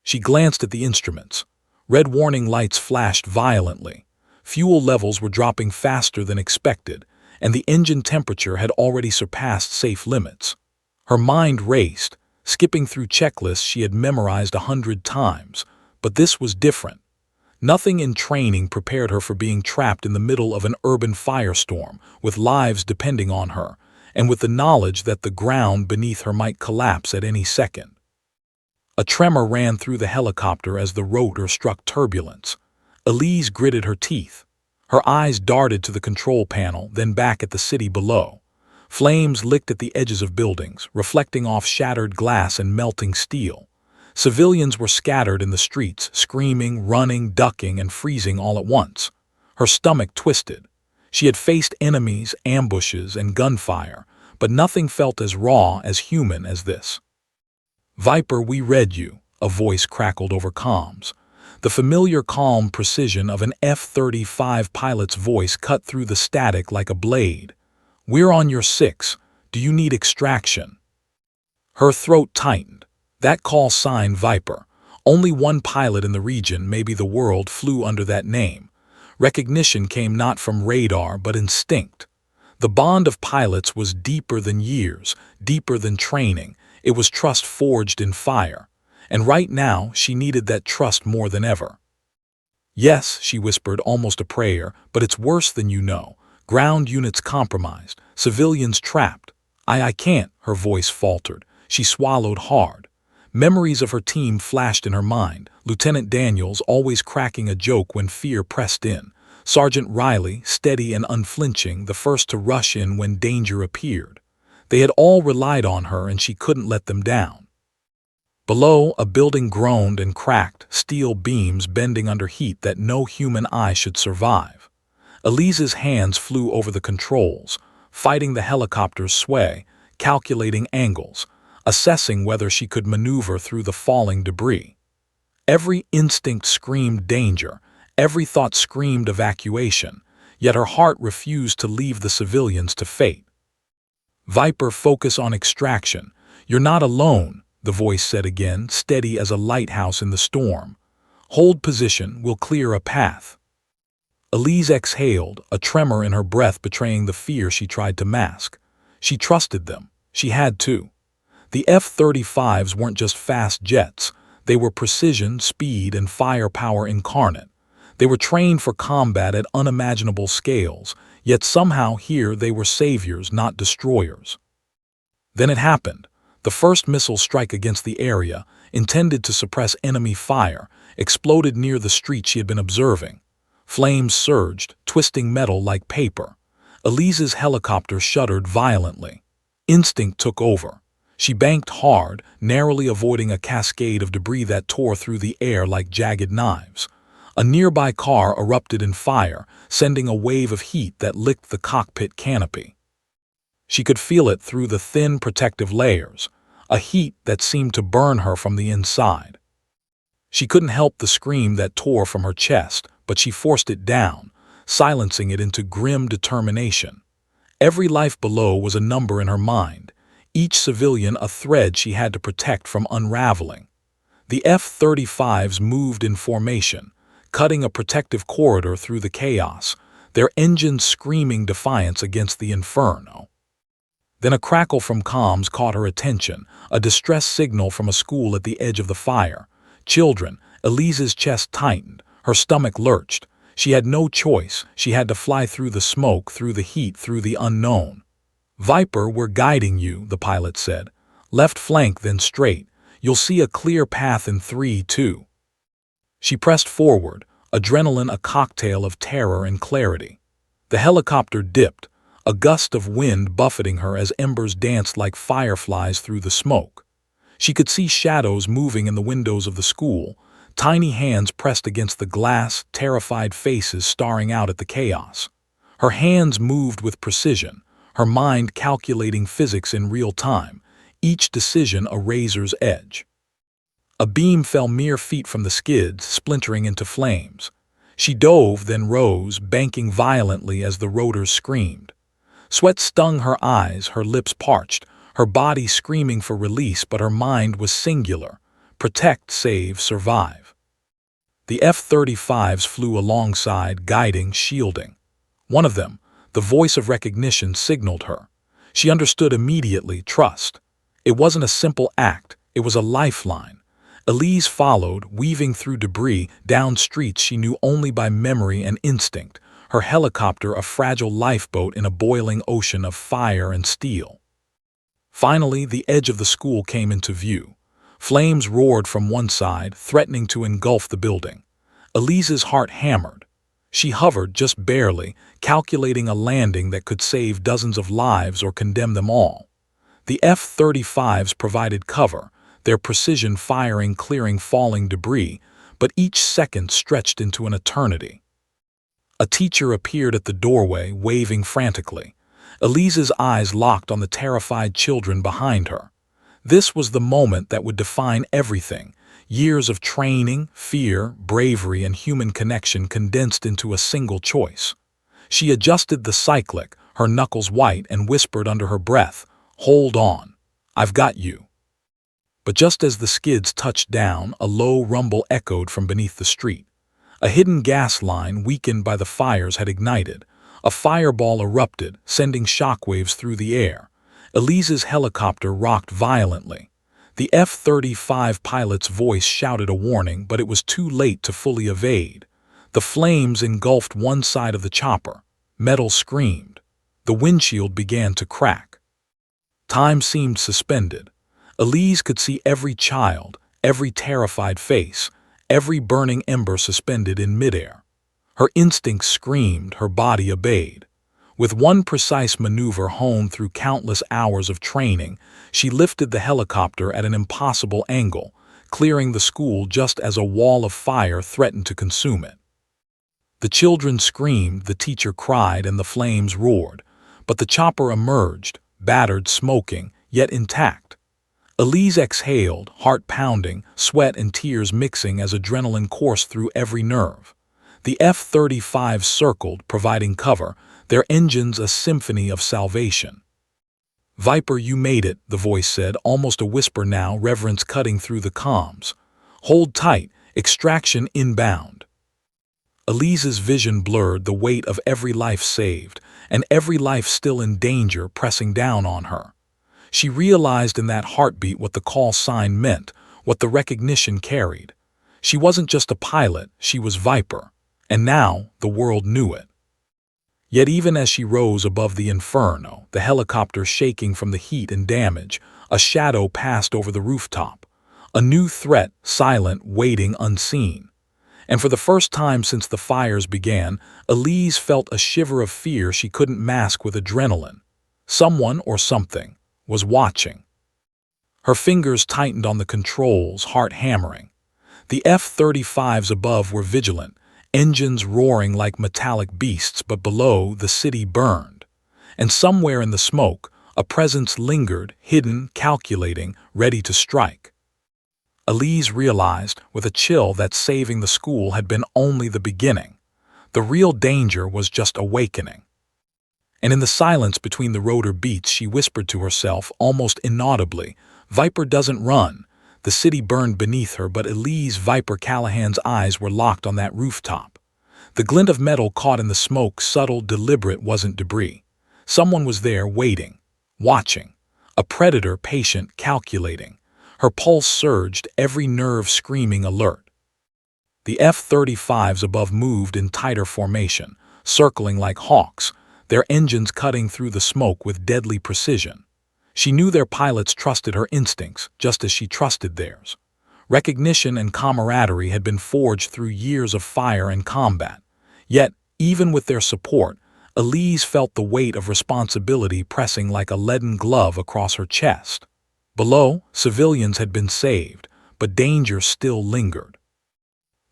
She glanced at the instruments. Red warning lights flashed violently. Fuel levels were dropping faster than expected, and the engine temperature had already surpassed safe limits. Her mind raced, skipping through checklists she had memorized 100 times, but this was different. Nothing in training prepared her for being trapped in the middle of an urban firestorm, with lives depending on her, and with the knowledge that the ground beneath her might collapse at any second. A tremor ran through the helicopter as the rotor struck turbulence. Elise gritted her teeth. Her eyes darted to the control panel, then back at the city below. Flames licked at the edges of buildings, reflecting off shattered glass and melting steel. Civilians were scattered in the streets, screaming, running, ducking, and freezing all at once. Her stomach twisted. She had faced enemies, ambushes, and gunfire, but nothing felt as raw, as human as this. "Viper, we read you," a voice crackled over comms. The familiar calm precision of an F-35 pilot's voice cut through the static like a blade. "We're on your 6. Do you need extraction?" Her throat tightened. That call sign, Viper. Only one pilot in the region, maybe the world, flew under that name. Recognition came not from radar but instinct. The bond of pilots was deeper than years, deeper than training. It was trust forged in fire. And right now, she needed that trust more than ever. "Yes," she whispered, almost a prayer, "but it's worse than you know. Ground units compromised, civilians trapped." I can't," her voice faltered. She swallowed hard. Memories of her team flashed in her mind. Lieutenant Daniels always cracking a joke when fear pressed in. Sergeant Riley, steady and unflinching, the first to rush in when danger appeared. They had all relied on her, and she couldn't let them down. Below, a building groaned and cracked, steel beams bending under heat that no human eye should survive. Elise's hands flew over the controls, fighting the helicopter's sway, calculating angles, assessing whether she could maneuver through the falling debris. Every instinct screamed danger, every thought screamed evacuation, yet her heart refused to leave the civilians to fate. "Viper, focus on extraction. You're not alone," the voice said again, steady as a lighthouse in the storm. "Hold position, we'll clear a path." Elise exhaled, a tremor in her breath betraying the fear she tried to mask. She trusted them. She had to. The F-35s weren't just fast jets. They were precision, speed, and firepower incarnate. They were trained for combat at unimaginable scales, yet somehow here they were saviors, not destroyers. Then it happened. The first missile strike against the area, intended to suppress enemy fire, exploded near the street she had been observing. Flames surged, twisting metal like paper. Elise's helicopter shuddered violently. Instinct took over. She banked hard, narrowly avoiding a cascade of debris that tore through the air like jagged knives. A nearby car erupted in fire, sending a wave of heat that licked the cockpit canopy. She could feel it through the thin protective layers, a heat that seemed to burn her from the inside. She couldn't help the scream that tore from her chest, but she forced it down, silencing it into grim determination. Every life below was a number in her mind, each civilian a thread she had to protect from unraveling. The F-35s moved in formation, cutting a protective corridor through the chaos, their engines screaming defiance against the inferno. Then a crackle from comms caught her attention, a distress signal from a school at the edge of the fire. Children, Elise's chest tightened, her stomach lurched. She had no choice. She had to fly through the smoke, through the heat, through the unknown. "Viper, we're guiding you," the pilot said. "Left flank, then straight. You'll see a clear path in 3, 2. She pressed forward, adrenaline a cocktail of terror and clarity. The helicopter dipped, a gust of wind buffeting her as embers danced like fireflies through the smoke. She could see shadows moving in the windows of the school, tiny hands pressed against the glass, terrified faces staring out at the chaos. Her hands moved with precision, her mind calculating physics in real time, each decision a razor's edge. A beam fell mere feet from the skids, splintering into flames. She dove, then rose, banking violently as the rotors screamed. Sweat stung her eyes, her lips parched, her body screaming for release, but her mind was singular: protect, save, survive. The F-35s flew alongside, guiding, shielding. One of them, the voice of recognition, signaled her. She understood immediately: trust. It wasn't a simple act, it was a lifeline. Elise followed, weaving through debris, down streets she knew only by memory and instinct, her helicopter a fragile lifeboat in a boiling ocean of fire and steel. Finally, the edge of the school came into view. Flames roared from one side, threatening to engulf the building. Elise's heart hammered. She hovered just barely, calculating a landing that could save dozens of lives or condemn them all. The F-35s provided cover, their precision firing clearing falling debris, but each second stretched into an eternity. A teacher appeared at the doorway, waving frantically. Elise's eyes locked on the terrified children behind her. This was the moment that would define everything: years of training, fear, bravery, and human connection condensed into a single choice. She adjusted the cyclic, her knuckles white, and whispered under her breath, "Hold on. I've got you." But just as the skids touched down, a low rumble echoed from beneath the street. A hidden gas line, weakened by the fires, had ignited. A fireball erupted, sending shockwaves through the air. Elise's helicopter rocked violently. The F-35 pilot's voice shouted a warning, but it was too late to fully evade. The flames engulfed one side of the chopper. Metal screamed. The windshield began to crack. Time seemed suspended. Elise could see every child, every terrified face, every burning ember suspended in midair. Her instincts screamed, her body obeyed. With one precise maneuver honed through countless hours of training, she lifted the helicopter at an impossible angle, clearing the school just as a wall of fire threatened to consume it. The children screamed, the teacher cried, and the flames roared. But the chopper emerged, battered, smoking, yet intact. Elise exhaled, heart pounding, sweat and tears mixing as adrenaline coursed through every nerve. The F-35 circled, providing cover, their engines a symphony of salvation. "Viper, you made it," the voice said, almost a whisper now, reverence cutting through the comms. "Hold tight, extraction inbound." Elise's vision blurred, the weight of every life saved, and every life still in danger pressing down on her. She realized in that heartbeat what the call sign meant, what the recognition carried. She wasn't just a pilot, she was Viper, and now the world knew it. Yet even as she rose above the inferno, the helicopter shaking from the heat and damage, a shadow passed over the rooftop. A new threat, silent, waiting, unseen. And for the first time since the fires began, Elise felt a shiver of fear she couldn't mask with adrenaline. Someone or something was watching. Her fingers tightened on the controls, heart hammering. The F-35s above were vigilant, engines roaring like metallic beasts, but below the city burned. And somewhere in the smoke, a presence lingered, hidden, calculating, ready to strike. Elise realized, with a chill, that saving the school had been only the beginning. The real danger was just awakening. And in the silence between the rotor beats, she whispered to herself, almost inaudibly, "Viper doesn't run. The city burned beneath her, but Elise Viper Callahan's eyes were locked on that rooftop. The glint of metal caught in the smoke, subtle, deliberate, wasn't debris. Someone was there, waiting, watching. A predator, patient, calculating. Her pulse surged, every nerve screaming alert. The F-35s above moved in tighter formation, circling like hawks, their engines cutting through the smoke with deadly precision. She knew their pilots trusted her instincts, just as she trusted theirs. Recognition and camaraderie had been forged through years of fire and combat. Yet, even with their support, Elise felt the weight of responsibility pressing like a leaden glove across her chest. Below, civilians had been saved, but danger still lingered.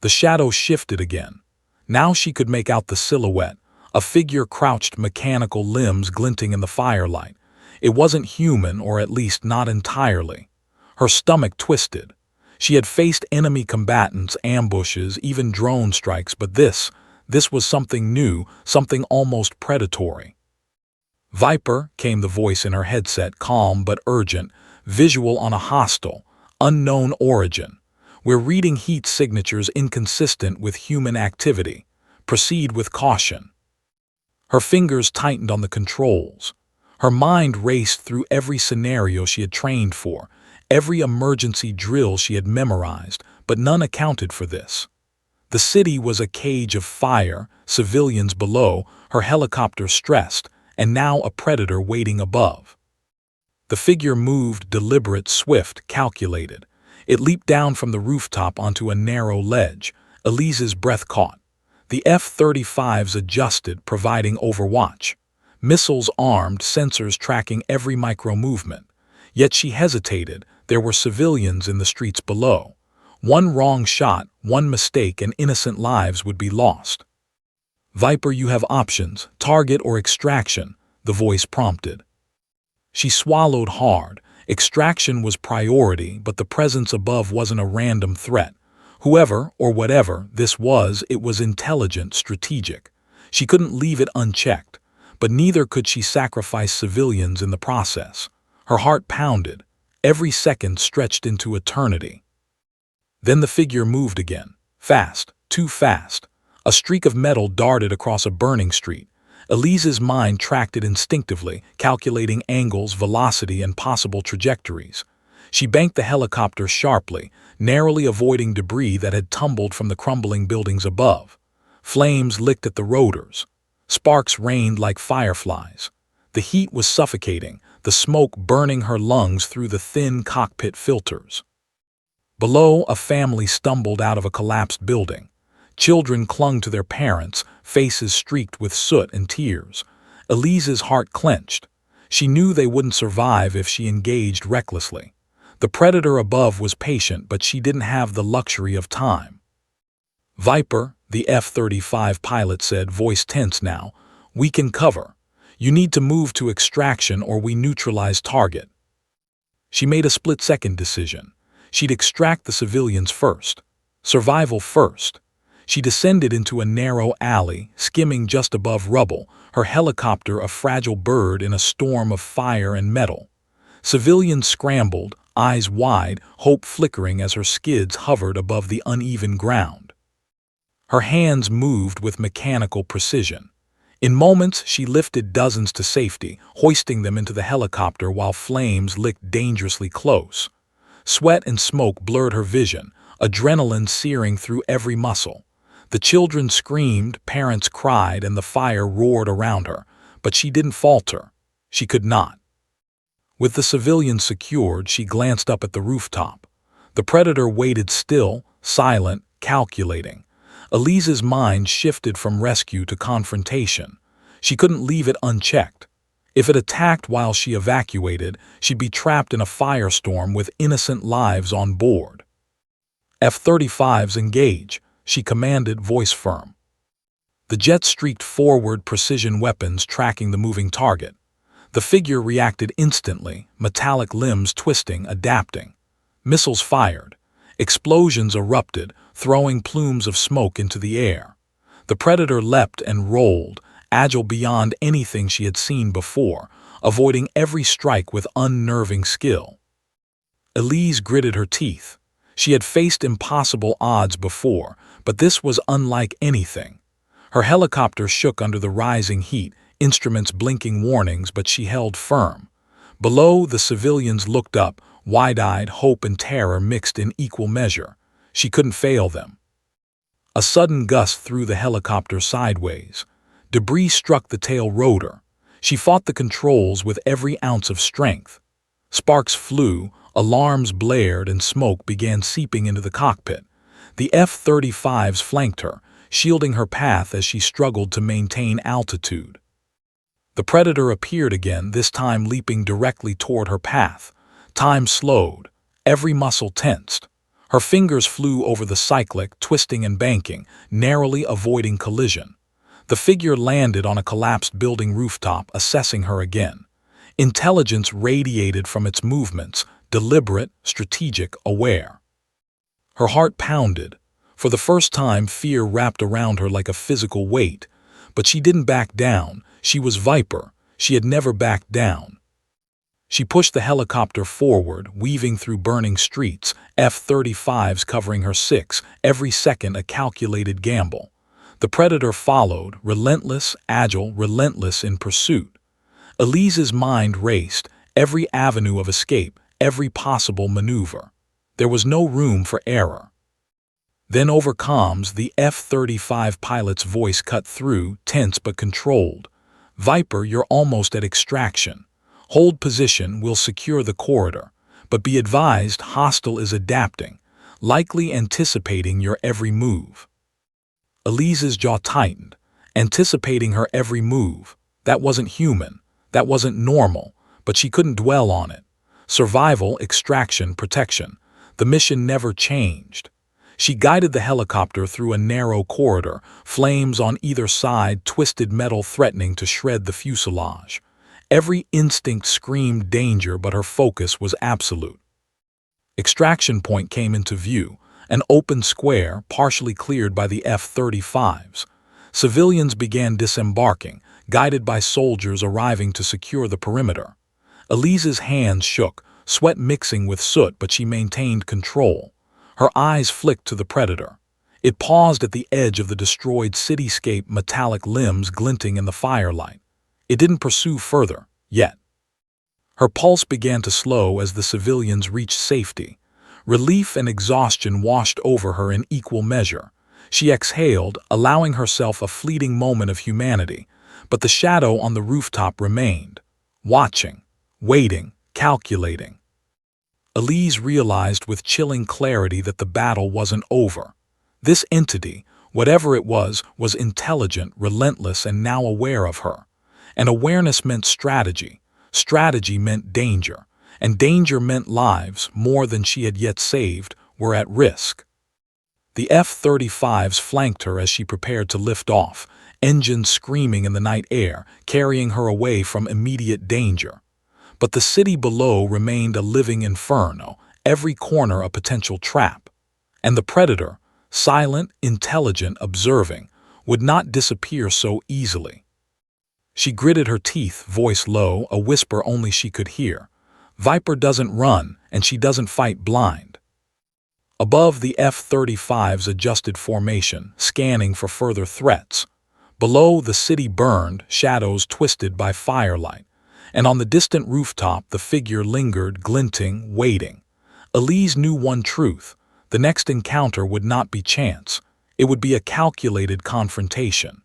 The shadows shifted again. Now she could make out the silhouette, a figure crouched, mechanical limbs glinting in the firelight. It wasn't human, or at least not entirely. Her stomach twisted. She had faced enemy combatants, ambushes, even drone strikes, but this was something new, something almost predatory. "Viper," came the voice in her headset, calm but urgent, visual on a hostile, unknown origin. "We're reading heat signatures inconsistent with human activity. Proceed with caution." Her fingers tightened on the controls. Her mind raced through every scenario she had trained for, every emergency drill she had memorized, but none accounted for this. The city was a cage of fire, civilians below, her helicopter stressed, and now a predator waiting above. The figure moved, deliberate, swift, calculated. It leaped down from the rooftop onto a narrow ledge. Elise's breath caught. The F-35s adjusted, providing overwatch. Missiles armed, sensors tracking every micro-movement. Yet she hesitated. There were civilians in the streets below. One wrong shot, one mistake, and innocent lives would be lost. "Viper, you have options, target or extraction," the voice prompted. She swallowed hard. Extraction was priority, but the presence above wasn't a random threat. Whoever, or whatever, this was, it was intelligent, strategic. She couldn't leave it unchecked, but neither could she sacrifice civilians in the process. Her heart pounded. Every second stretched into eternity. Then the figure moved again. Fast, too fast. A streak of metal darted across a burning street. Elise's mind tracked it instinctively, calculating angles, velocity, and possible trajectories. She banked the helicopter sharply, narrowly avoiding debris that had tumbled from the crumbling buildings above. Flames licked at the rotors. Sparks rained like fireflies. The heat was suffocating, the smoke burning her lungs through the thin cockpit filters. Below, a family stumbled out of a collapsed building. Children clung to their parents, faces streaked with soot and tears. Elise's heart clenched. She knew they wouldn't survive if she engaged recklessly. The predator above was patient, but she didn't have the luxury of time. "Viper," the F-35 pilot said, voice tense now, "we can cover. You need to move to extraction or we neutralize target." She made a split-second decision. She'd extract the civilians first. Survival first. She descended into a narrow alley, skimming just above rubble, her helicopter a fragile bird in a storm of fire and metal. Civilians scrambled, eyes wide, hope flickering as her skids hovered above the uneven ground. Her hands moved with mechanical precision. In moments, she lifted dozens to safety, hoisting them into the helicopter while flames licked dangerously close. Sweat and smoke blurred her vision, adrenaline searing through every muscle. The children screamed, parents cried, and the fire roared around her, but she didn't falter. She could not. With the civilians secured, she glanced up at the rooftop. The predator waited still, silent, calculating. Elise's mind shifted from rescue to confrontation. She couldn't leave it unchecked. If it attacked while she evacuated, she'd be trapped in a firestorm with innocent lives on board. "F-35s engage," she commanded, voice firm. The jet streaked forward, precision weapons tracking the moving target. The figure reacted instantly, metallic limbs twisting, adapting. Missiles fired. Explosions erupted, throwing plumes of smoke into the air. The predator leapt and rolled, agile beyond anything she had seen before, avoiding every strike with unnerving skill. Elise gritted her teeth. She had faced impossible odds before, but this was unlike anything. Her helicopter shook under the rising heat, instruments blinking warnings, but she held firm. Below, the civilians looked up, wide-eyed, hope and terror mixed in equal measure. She couldn't fail them. A sudden gust threw the helicopter sideways. Debris struck the tail rotor. She fought the controls with every ounce of strength. Sparks flew, alarms blared, and smoke began seeping into the cockpit. The F-35s flanked her, shielding her path as she struggled to maintain altitude. The Predator appeared again, this time leaping directly toward her path. Time slowed, every muscle tensed. Her fingers flew over the cyclic, twisting and banking, narrowly avoiding collision. The figure landed on a collapsed building rooftop, assessing her again. Intelligence radiated from its movements, deliberate, strategic, aware. Her heart pounded. For the first time, fear wrapped around her like a physical weight. But she didn't back down. She was Viper. She had never backed down. She pushed the helicopter forward, weaving through burning streets, F-35s covering her six, every second a calculated gamble. The Predator followed, relentless, agile, relentless in pursuit. Elise's mind raced, every avenue of escape, every possible maneuver. There was no room for error. Then over comms, the F-35 pilot's voice cut through, tense but controlled. "Viper, you're almost at extraction. Hold position, we'll secure the corridor. But be advised, hostile is adapting, likely anticipating your every move." Elise's jaw tightened, anticipating her every move. That wasn't human. That wasn't normal, but she couldn't dwell on it. Survival, extraction, protection. The mission never changed. She guided the helicopter through a narrow corridor, flames on either side, twisted metal threatening to shred the fuselage. Every instinct screamed danger, but her focus was absolute. Extraction point came into view, an open square, partially cleared by the F-35s. Civilians began disembarking, guided by soldiers arriving to secure the perimeter. Elise's hands shook, sweat mixing with soot, but she maintained control. Her eyes flicked to the Predator. It paused at the edge of the destroyed cityscape, metallic limbs glinting in the firelight. It didn't pursue further, yet. Her pulse began to slow as the civilians reached safety. Relief and exhaustion washed over her in equal measure. She exhaled, allowing herself a fleeting moment of humanity, but the shadow on the rooftop remained, watching, waiting, calculating. Elise realized with chilling clarity that the battle wasn't over. This entity, whatever it was intelligent, relentless, and now aware of her. And awareness meant strategy. Strategy meant danger. And danger meant lives, more than she had yet saved, were at risk. The F-35s flanked her as she prepared to lift off, engines screaming in the night air, carrying her away from immediate danger. But the city below remained a living inferno, every corner a potential trap. And the Predator, silent, intelligent, observing, would not disappear so easily. She gritted her teeth, voice low, a whisper only she could hear. Viper doesn't run, and she doesn't fight blind. Above, the F-35s adjusted formation, scanning for further threats. Below, the city burned, shadows twisted by firelight. And on the distant rooftop, the figure lingered, glinting, waiting. Elise knew one truth. The next encounter would not be chance. It would be a calculated confrontation.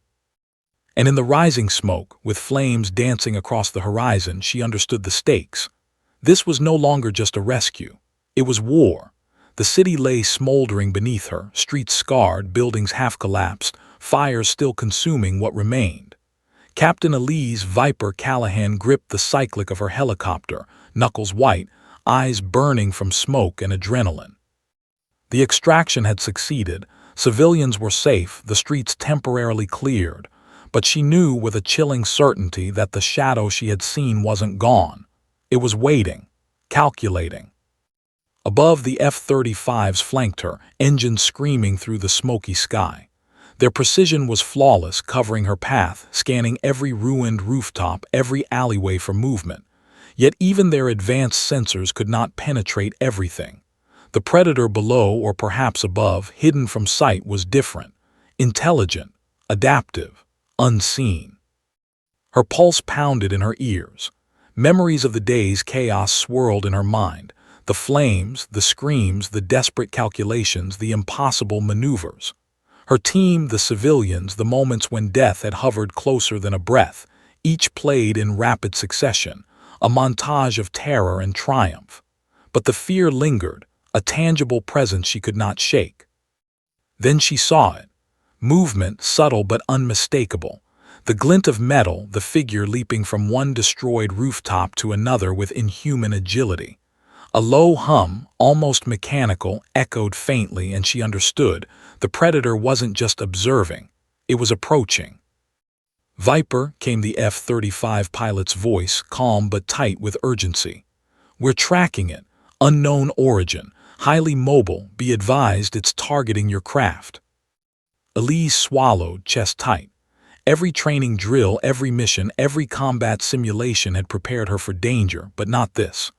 And in the rising smoke, with flames dancing across the horizon, she understood the stakes. This was no longer just a rescue. It was war. The city lay smoldering beneath her, streets scarred, buildings half-collapsed, fires still consuming what remained. Captain Elise Viper Callahan gripped the cyclic of her helicopter, knuckles white, eyes burning from smoke and adrenaline. The extraction had succeeded. Civilians were safe, the streets temporarily cleared. But she knew with a chilling certainty that the shadow she had seen wasn't gone. It was waiting, calculating. Above, the F-35s flanked her, engines screaming through the smoky sky. Their precision was flawless, covering her path, scanning every ruined rooftop, every alleyway for movement. Yet even their advanced sensors could not penetrate everything. The predator below or perhaps above, hidden from sight, was different, intelligent, adaptive, unseen. Her pulse pounded in her ears. Memories of the day's chaos swirled in her mind. The flames, the screams, the desperate calculations, the impossible maneuvers. Her team, the civilians, the moments when death had hovered closer than a breath, each played in rapid succession, a montage of terror and triumph. But the fear lingered, a tangible presence she could not shake. Then she saw it. Movement, subtle but unmistakable. The glint of metal, the figure leaping from one destroyed rooftop to another with inhuman agility. A low hum, almost mechanical, echoed faintly, and she understood. The predator wasn't just observing, it was approaching. "Viper," came the F-35 pilot's voice, calm but tight with urgency. "We're tracking it. Unknown origin. Highly mobile. Be advised it's targeting your craft." Elise swallowed, chest tight. Every training drill, every mission, every combat simulation had prepared her for danger, but not this.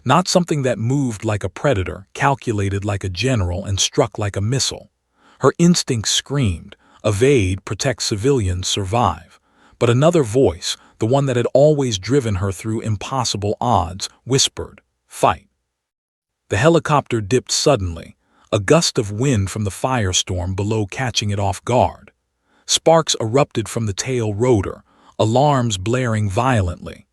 Not something that moved like a predator, calculated like a general, and struck like a missile. Her instincts screamed, evade, protect civilians, survive. But another voice, the one that had always driven her through impossible odds, whispered, "Fight." The helicopter dipped suddenly, a gust of wind from the firestorm below catching it off guard. Sparks erupted from the tail rotor, alarms blaring violently.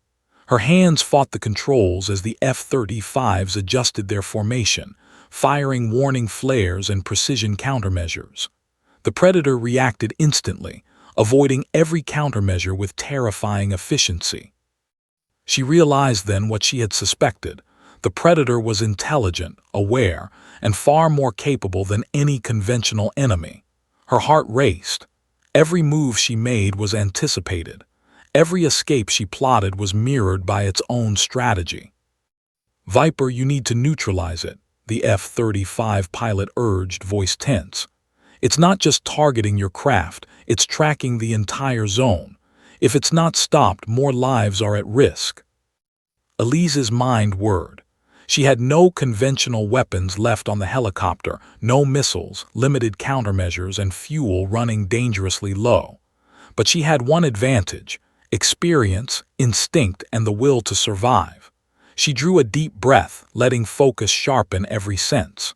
Her hands fought the controls as the F-35s adjusted their formation, firing warning flares and precision countermeasures. The predator reacted instantly, avoiding every countermeasure with terrifying efficiency. She realized then what she had suspected. The predator was intelligent, aware, and far more capable than any conventional enemy. Her heart raced. Every move she made was anticipated. Every escape she plotted was mirrored by its own strategy. "Viper, you need to neutralize it," the F-35 pilot urged, voice tense. "It's not just targeting your craft, it's tracking the entire zone. If it's not stopped, more lives are at risk." Elise's mind whirred. She had no conventional weapons left on the helicopter, no missiles, limited countermeasures, and fuel running dangerously low. But she had one advantage: experience, instinct, and the will to survive. She drew a deep breath, letting focus sharpen every sense.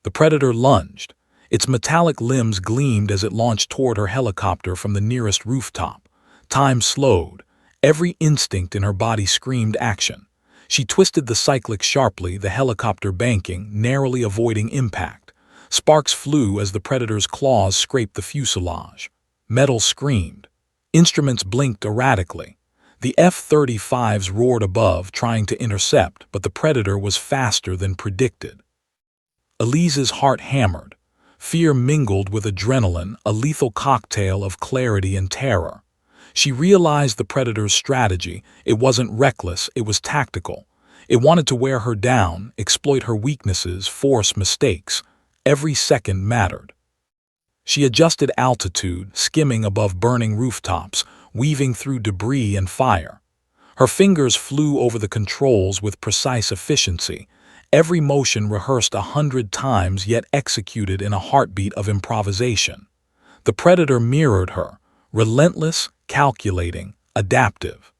The predator lunged. Its metallic limbs gleamed as it launched toward her helicopter from the nearest rooftop. Time slowed. Every instinct in her body screamed action. She twisted the cyclic sharply, the helicopter banking, narrowly avoiding impact. Sparks flew as the predator's claws scraped the fuselage. Metal screamed. Instruments blinked erratically. The F-35s roared above, trying to intercept, but the predator was faster than predicted. Elise's heart hammered. Fear mingled with adrenaline, a lethal cocktail of clarity and terror. She realized the predator's strategy. It wasn't reckless, it was tactical. It wanted to wear her down, exploit her weaknesses, force mistakes. Every second mattered. She adjusted altitude, skimming above burning rooftops, weaving through debris and fire. Her fingers flew over the controls with precise efficiency. Every motion rehearsed 100 times, yet executed in a heartbeat of improvisation. The predator mirrored her, relentless, calculating, adaptive.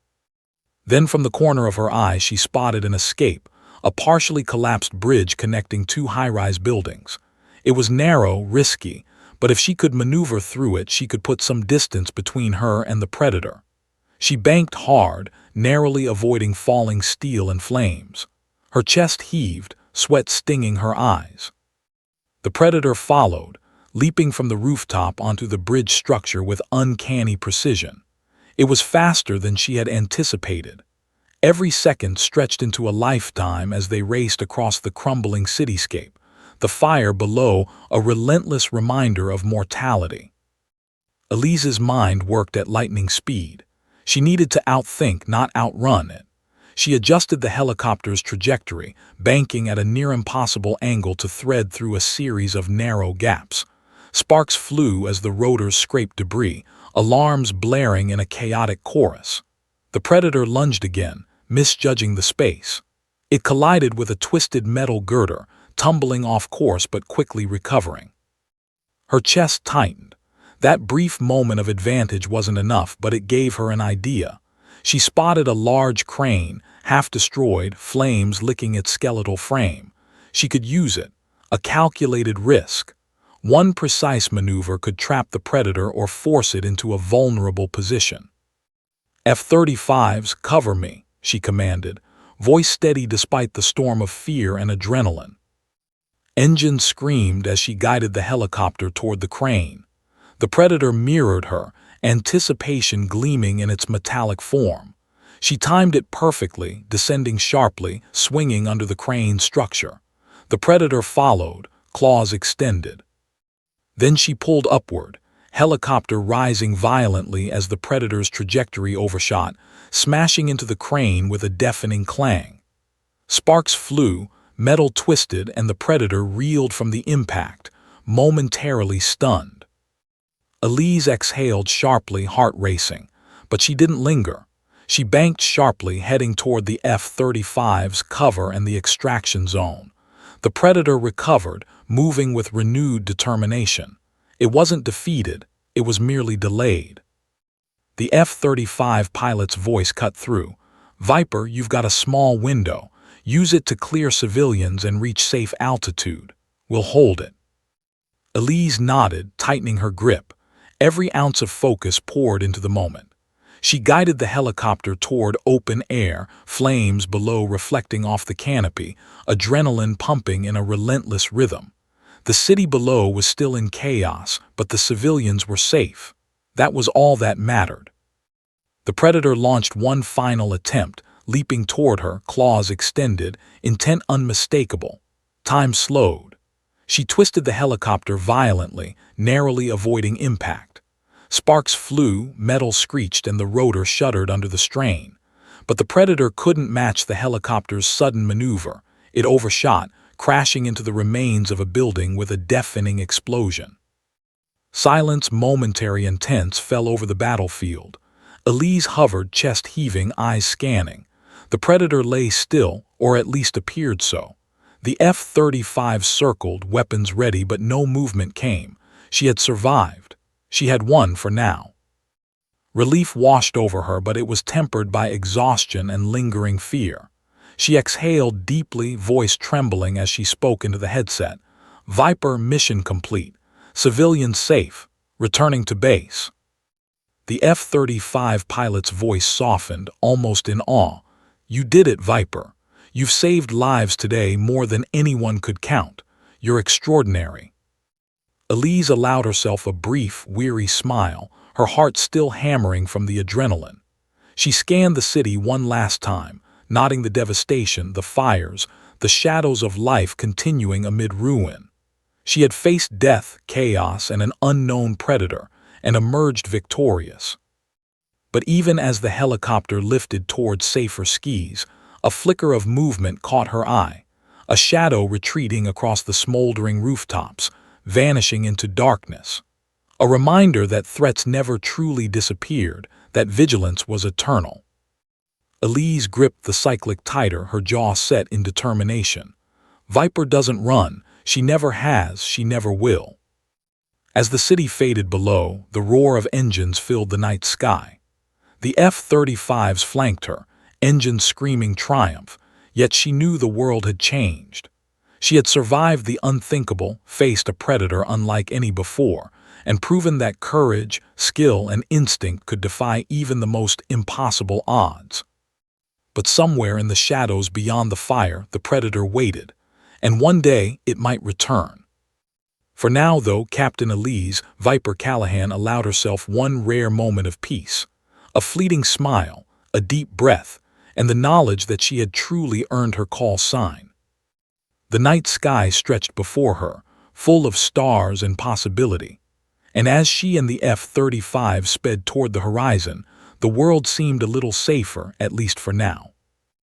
Then from the corner of her eye she spotted an escape, a partially collapsed bridge connecting two high-rise buildings. It was narrow, risky, but if she could maneuver through it, she could put some distance between her and the predator. She banked hard, narrowly avoiding falling steel and flames. Her chest heaved, sweat stinging her eyes. The predator followed, leaping from the rooftop onto the bridge structure with uncanny precision. It was faster than she had anticipated. Every second stretched into a lifetime as they raced across the crumbling cityscape, the fire below a relentless reminder of mortality. Elise's mind worked at lightning speed. She needed to outthink, not outrun it. She adjusted the helicopter's trajectory, banking at a near-impossible angle to thread through a series of narrow gaps. Sparks flew as the rotors scraped debris, alarms blaring in a chaotic chorus. The predator lunged again, misjudging the space. It collided with a twisted metal girder, tumbling off course but quickly recovering. Her chest tightened. That brief moment of advantage wasn't enough, but it gave her an idea. She spotted a large crane, half destroyed, flames licking its skeletal frame. She could use it. A calculated risk. One precise maneuver could trap the predator or force it into a vulnerable position. "F-35s, cover me," she commanded, voice steady despite the storm of fear and adrenaline. Engines screamed as she guided the helicopter toward the crane. The predator mirrored her, anticipation gleaming in its metallic form. She timed it perfectly, descending sharply, swinging under the crane's structure. The predator followed, claws extended. Then she pulled upward, helicopter rising violently as the predator's trajectory overshot, smashing into the crane with a deafening clang. Sparks flew, metal twisted, and the predator reeled from the impact, momentarily stunned. Elise exhaled sharply, heart racing, but she didn't linger. She banked sharply, heading toward the F-35's cover and the extraction zone. The predator recovered, moving with renewed determination. It wasn't defeated, it was merely delayed. The F-35 pilot's voice cut through. "Viper, you've got a small window. Use it to clear civilians and reach safe altitude. We'll hold it." Elise nodded, tightening her grip. Every ounce of focus poured into the moment. She guided the helicopter toward open air, flames below reflecting off the canopy, adrenaline pumping in a relentless rhythm. The city below was still in chaos, but the civilians were safe. That was all that mattered. The predator launched one final attempt, leaping toward her, claws extended, intent unmistakable. Time slowed. She twisted the helicopter violently, narrowly avoiding impact. Sparks flew, metal screeched, and the rotor shuddered under the strain. But the predator couldn't match the helicopter's sudden maneuver. It overshot, crashing into the remains of a building with a deafening explosion. Silence, momentary and tense, fell over the battlefield. Elise hovered, chest heaving, eyes scanning. The predator lay still, or at least appeared so. The F-35 circled, weapons ready, but no movement came. She had survived. She had won for now. Relief washed over her, but it was tempered by exhaustion and lingering fear. She exhaled deeply, voice trembling as she spoke into the headset. "Viper, mission complete. Civilians safe. Returning to base." The F-35 pilot's voice softened, almost in awe. "You did it, Viper. You've saved lives today more than anyone could count. You're extraordinary." Elise allowed herself a brief, weary smile, her heart still hammering from the adrenaline. She scanned the city one last time, noting the devastation, the fires, the shadows of life continuing amid ruin. She had faced death, chaos, and an unknown predator, and emerged victorious. But even as the helicopter lifted toward safer skies, a flicker of movement caught her eye, a shadow retreating across the smoldering rooftops, vanishing into darkness. A reminder that threats never truly disappeared, that vigilance was eternal. Elise gripped the cyclic tighter, her jaw set in determination. Viper doesn't run. She never has, she never will. As the city faded below, the roar of engines filled the night sky. The F-35s flanked her, engines screaming triumph, yet she knew the world had changed. She had survived the unthinkable, faced a predator unlike any before, and proven that courage, skill, and instinct could defy even the most impossible odds. But somewhere in the shadows beyond the fire, the predator waited, and one day it might return. For now, though, Captain Elise Viper Callahan allowed herself one rare moment of peace, a fleeting smile, a deep breath, and the knowledge that she had truly earned her call sign. The night sky stretched before her, full of stars and possibility, and as she and the F-35 sped toward the horizon, the world seemed a little safer, at least for now.